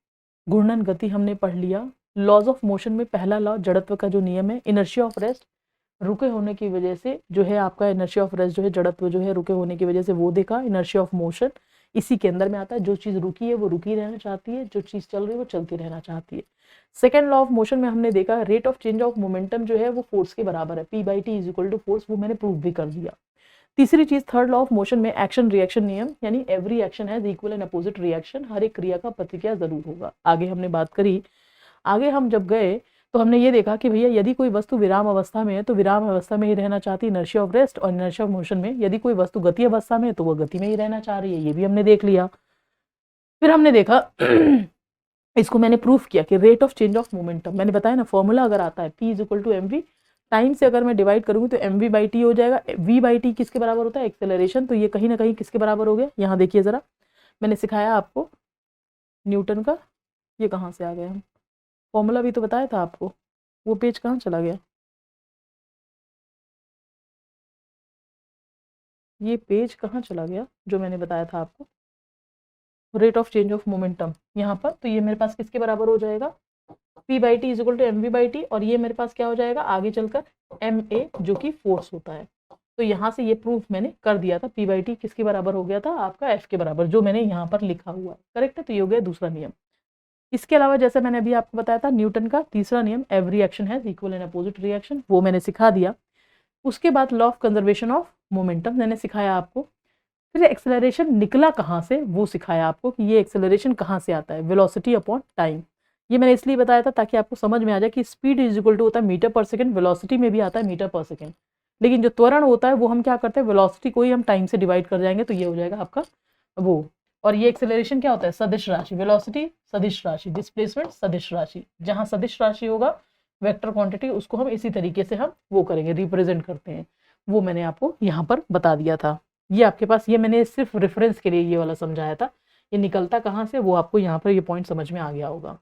घूर्णन गति हमने पढ़ लिया, लॉज ऑफ मोशन में पहला लॉ जड़त्व का जो नियम है, इनर्शिया ऑफ रेस्ट, रुके होने की वजह से जो है आपका इनर्शिया ऑफ रेस्ट जो है, जड़त्व जो है रुके होने की वजह से वो देखा, इनर्शिया ऑफ मोशन इसी के अंदर में आता है, जो चीज़ रुकी है वो रुकी रहना चाहती है, जो चीज़ चल रही है वो चलती रहना चाहती है। सेकेंड लॉ ऑफ मोशन में हमने देखा rate of change of momentum जो है वो फोर्स के बराबर है, P/T is equal to force, वो मैंने प्रूव भी कर दिया। तीसरी चीज थर्ड लॉ ऑफ मोशन में एक्शन रिएक्शन नियम, यानी every action has equal and opposite reaction, हर एक क्रिया का प्रतिक्रिया जरूर होगा। आगे हमने बात करी, आगे हम जब गए तो हमने ये देखा कि भैया यदि कोई वस्तु विराम अवस्था में है तो विराम अवस्था में ही रहना चाहती है, इनर्शिया ऑफ रेस्ट, और इनर्शिया ऑफ मोशन में यदि कोई वस्तु गति अवस्था में है तो वो गति में ही रहना चाह रही है, ये भी हमने देख लिया। फिर हमने देखा इसको मैंने प्रूफ किया कि rate of change of momentum, मैंने बताया ना फॉर्मूला अगर आता है P is equal to mv, time से अगर मैं डिवाइड करूंगी तो mv/t हो जाएगा, v/t किसके बराबर होता है, एक्सेलरेशन, तो ये कहीं ना कहीं किसके बराबर हो गया, यहाँ देखिए जरा, मैंने सिखाया आपको न्यूटन का, ये कहाँ से आ गया, हम फॉर्मूला भी तो बताया था आपको, वो पेज कहाँ चला गया, ये पेज कहाँ चला गया जो मैंने बताया था आपको, rate of change of momentum यहाँ पर, तो ये मेरे पास किसके बराबर हो जाएगा, P/T is equal to mv/t, और ये मेरे पास क्या हो जाएगा आगे चलकर ma जो कि फोर्स होता है, तो यहाँ से ये प्रूफ मैंने कर दिया था, पी बाई टी किसके बराबर हो गया था, आपका एफ के बराबर, जो मैंने यहाँ पर लिखा हुआ है, करेक्ट है। तो ये हो गया दूसरा नियम। इसके अलावा जैसे मैंने अभी आपको बताया था न्यूटन का तीसरा नियम, every action has equal and opposite reaction, वो मैंने सिखा दिया। उसके बाद law of conservation of momentum मैंने सिखाया आपको। फिर एक्सेलरेशन निकला कहाँ से वो सिखाया आपको कि ये एक्सेलरेशन कहाँ से आता है, वेलोसिटी अपॉन टाइम। ये मैंने इसलिए बताया था ताकि आपको समझ में आ जाए कि स्पीड इज इक्वल टू होता है मीटर पर सेकंड, वेलोसिटी में भी आता है मीटर पर सेकंड, लेकिन जो त्वरण होता है वो हम क्या करते हैं, वेलोसिटी को ही हम टाइम से डिवाइड कर जाएंगे, तो ये हो जाएगा आपका वो। और ये एक्सेलरेशन क्या होता है, सदिश राशि, वेलोसिटी सदिश राशि, डिस्प्लेसमेंट सदिश राशि। जहाँ सदिश राशि होगा वेक्टर क्वांटिटी, उसको हम इसी तरीके से हम वो करेंगे, रिप्रेजेंट करते हैं। वो मैंने आपको यहाँ पर बता दिया था। ये आपके पास, ये मैंने सिर्फ रेफरेंस के लिए ये वाला समझाया था, ये निकलता कहाँ से वो आपको यहाँ पर ये पॉइंट समझ में आ गया होगा।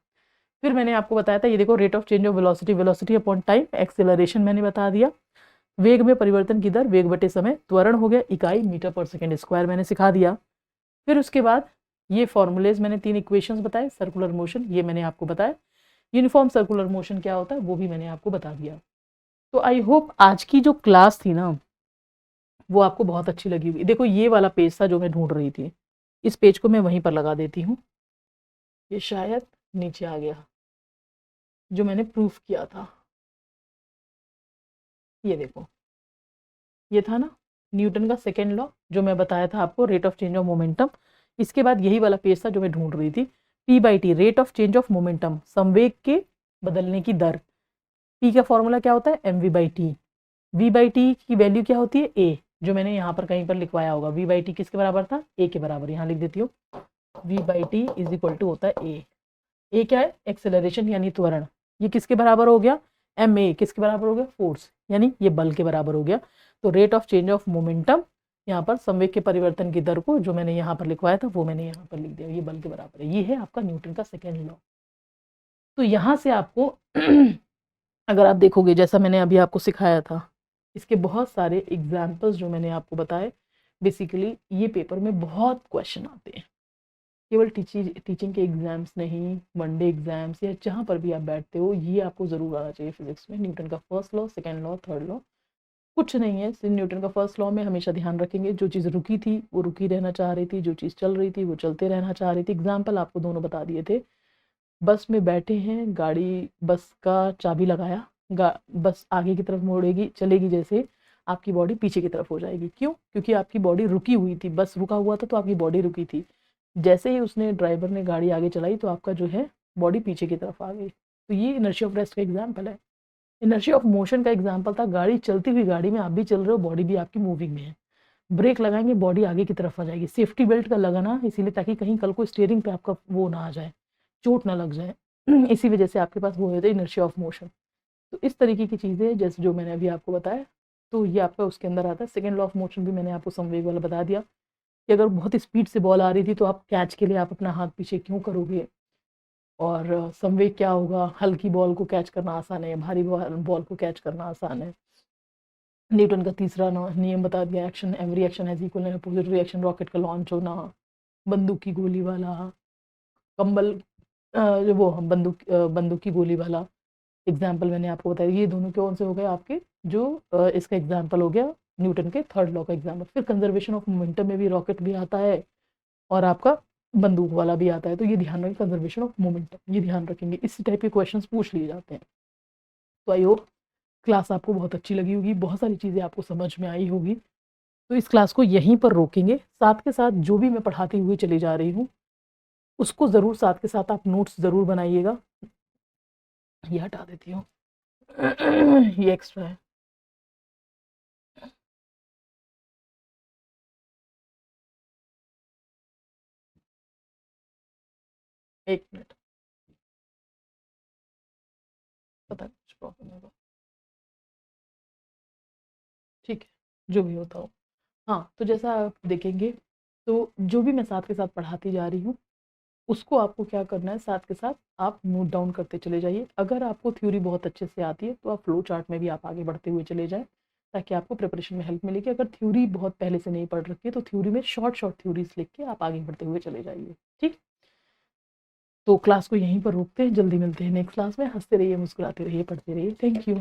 फिर मैंने आपको बताया था, ये देखो rate of change of velocity, velocity upon time, acceleration मैंने बता दिया। वेग में परिवर्तन की दर, वेग बटे समय, त्वरण हो गया इकाई मीटर पर सेकंड स्क्वायर, मैंने सिखा दिया। फिर उसके बाद ये फॉर्मूलेज मैंने 3 इक्वेशंस बताए, सर्कुलर मोशन ये मैंने आपको बताया, यूनिफॉर्म सर्कुलर मोशन क्या होता है वो भी मैंने आपको बता दिया। तो आई होप आज की जो क्लास थी ना वो आपको बहुत अच्छी लगी हुई। देखो ये वाला पेज था जो मैं ढूंढ रही थी, इस पेज को मैं वहीं पर लगा देती हूँ, ये शायद नीचे आ गया, जो मैंने प्रूफ किया था। ये देखो, ये था ना न्यूटन का सेकेंड लॉ जो मैं बताया था आपको, rate of change of momentum. इसके बाद यही वाला पेज था जो मैं ढूंढ रही थी, P by T, rate of change of momentum, संवेग के बदलने की दर। पी का फॉर्मूला क्या होता है, M V by T. V by T की वैल्यू क्या होती है, ए, जो मैंने यहाँ पर कहीं पर लिखवाया होगा। वी बाई टी किसके बराबर था, ए के बराबर, यहाँ लिख देती हूँ, V by T is equal to होता है ए। ए क्या है, एक्सेलरेशन यानी त्वरण, ये किसके बराबर हो गया, एम ए किसके बराबर हो गया, फोर्स, यानी ये बल के बराबर हो गया। तो rate of change of momentum, यहाँ पर संवेग के परिवर्तन की दर को जो मैंने यहाँ पर लिखवाया था वो मैंने यहाँ पर लिख दिया, ये बल के बराबर है। ये है आपका न्यूटन का सेकेंड लॉ। तो यहाँ से आपको अगर आप देखोगे जैसा मैंने अभी आपको सिखाया था, इसके बहुत सारे एग्जाम्पल्स जो मैंने आपको बताए, बेसिकली ये पेपर में बहुत क्वेश्चन आते हैं। केवल टीचिंग के एग्जाम्स नहीं, वनडे एग्जाम्स या जहाँ पर भी आप बैठते हो, ये आपको ज़रूर आना चाहिए फिजिक्स में। न्यूटन का first law, second law, third law, कुछ नहीं है सिर्फ न्यूटन का फर्स्ट लॉ में हमेशा ध्यान रखेंगे, जो चीज़ रुकी थी वो रुकी रहना चाह रही थी, जो चीज़ चल रही थी वो चलते रहना चाह रही थी। एग्जाम्पल आपको दोनों बता दिए थे, बस में बैठे हैं, गाड़ी, बस का चाबी लगाया, बस आगे की तरफ मोड़ेगी, चलेगी, जैसे आपकी बॉडी पीछे की तरफ हो जाएगी। क्यों, क्योंकि आपकी बॉडी रुकी हुई थी, बस रुका हुआ था तो आपकी बॉडी रुकी थी। जैसे ही उसने ड्राइवर ने गाड़ी आगे चलाई तो आपका जो है बॉडी पीछे की तरफ आ गई। तो ये इनर्शिया ऑफ रेस्ट का एग्जाम्पल है। इनर्शिया ऑफ मोशन का एग्जाम्पल था, गाड़ी, चलती हुई गाड़ी में आप भी चल रहे हो, बॉडी भी आपकी मूविंग में है, ब्रेक लगाएंगे बॉडी आगे की तरफ आ जाएगी। सेफ्टी बेल्ट का लगाना इसीलिए ताकि कहीं कल को स्टीयरिंग पे आपका वो ना आ जाए, चोट ना लग जाए, इसी वजह से आपके पास वो होता है इनर्शिया ऑफ मोशन। तो इस तरीके की चीज़ें जैसे जो मैंने अभी आपको बताया, तो ये आपका उसके अंदर आता है। सेकेंड लॉ ऑफ मोशन भी मैंने आपको संवेग वाला बता दिया कि अगर बहुत स्पीड से बॉल आ रही थी तो आप कैच के लिए आप अपना हाथ पीछे क्यों करोगे, और संवेग क्या होगा, हल्की बॉल को कैच करना आसान है, भारी बॉल को कैच करना आसान है। न्यूटन का तीसरा नियम बता दिया, action every action has equal and opposite reaction, rocket का लॉन्च होना, बंदूक की गोली वाला, कंबल, वो हम बंदूक की गोली वाला एग्जाम्पल मैंने आपको बताया। ये दोनों कौन से हो गए आपके, जो इसका एग्जाम्पल हो गया न्यूटन के थर्ड लॉ का एग्जाम्पल। फिर कंजर्वेशन ऑफ मोमेंटम में भी रॉकेट भी आता है और आपका बंदूक वाला भी आता है, तो ये ध्यान रखें, कंजर्वेशन ऑफ मोमेंटम ये ध्यान रखेंगे, इसी टाइप के क्वेश्चंस पूछ लिए जाते हैं। तो आई होप क्लास आपको बहुत अच्छी लगी होगी, बहुत सारी चीज़ें आपको समझ में आई होगी। तो इस क्लास को यहीं पर रोकेंगे, साथ के साथ जो भी मैं पढ़ाती हुई चली जा रही हूँ उसको ज़रूर साथ के साथ आप नोट्स ज़रूर बनाइएगा। ये हटा देती हूँ, ये एक्स्ट्रा है। एक मिनट, पता नहीं कुछ प्रॉब्लम होगा, ठीक है, जो भी होता हो। हाँ, तो जैसा आप देखेंगे, तो जो भी मैं साथ के साथ पढ़ाती जा रही हूँ उसको आपको क्या करना है, साथ के साथ आप नोट डाउन करते चले जाइए। अगर आपको थ्योरी बहुत अच्छे से आती है तो आप फ्लो चार्ट में भी आप आगे बढ़ते हुए चले जाएं, ताकि आपको प्रिपरेशन में हेल्प मिलेगी। अगर थ्योरी बहुत पहले से नहीं पढ़ रखी है तो थ्योरी में शॉर्ट शॉर्ट थ्योरीज लिख के आप आगे बढ़ते हुए चले जाइए, ठीक। तो क्लास को यहीं पर रोकते हैं, जल्दी मिलते हैं नेक्स्ट क्लास में। हंसते रहिए, मुस्कुराते रहिए, पढ़ते रहिए। Thank you.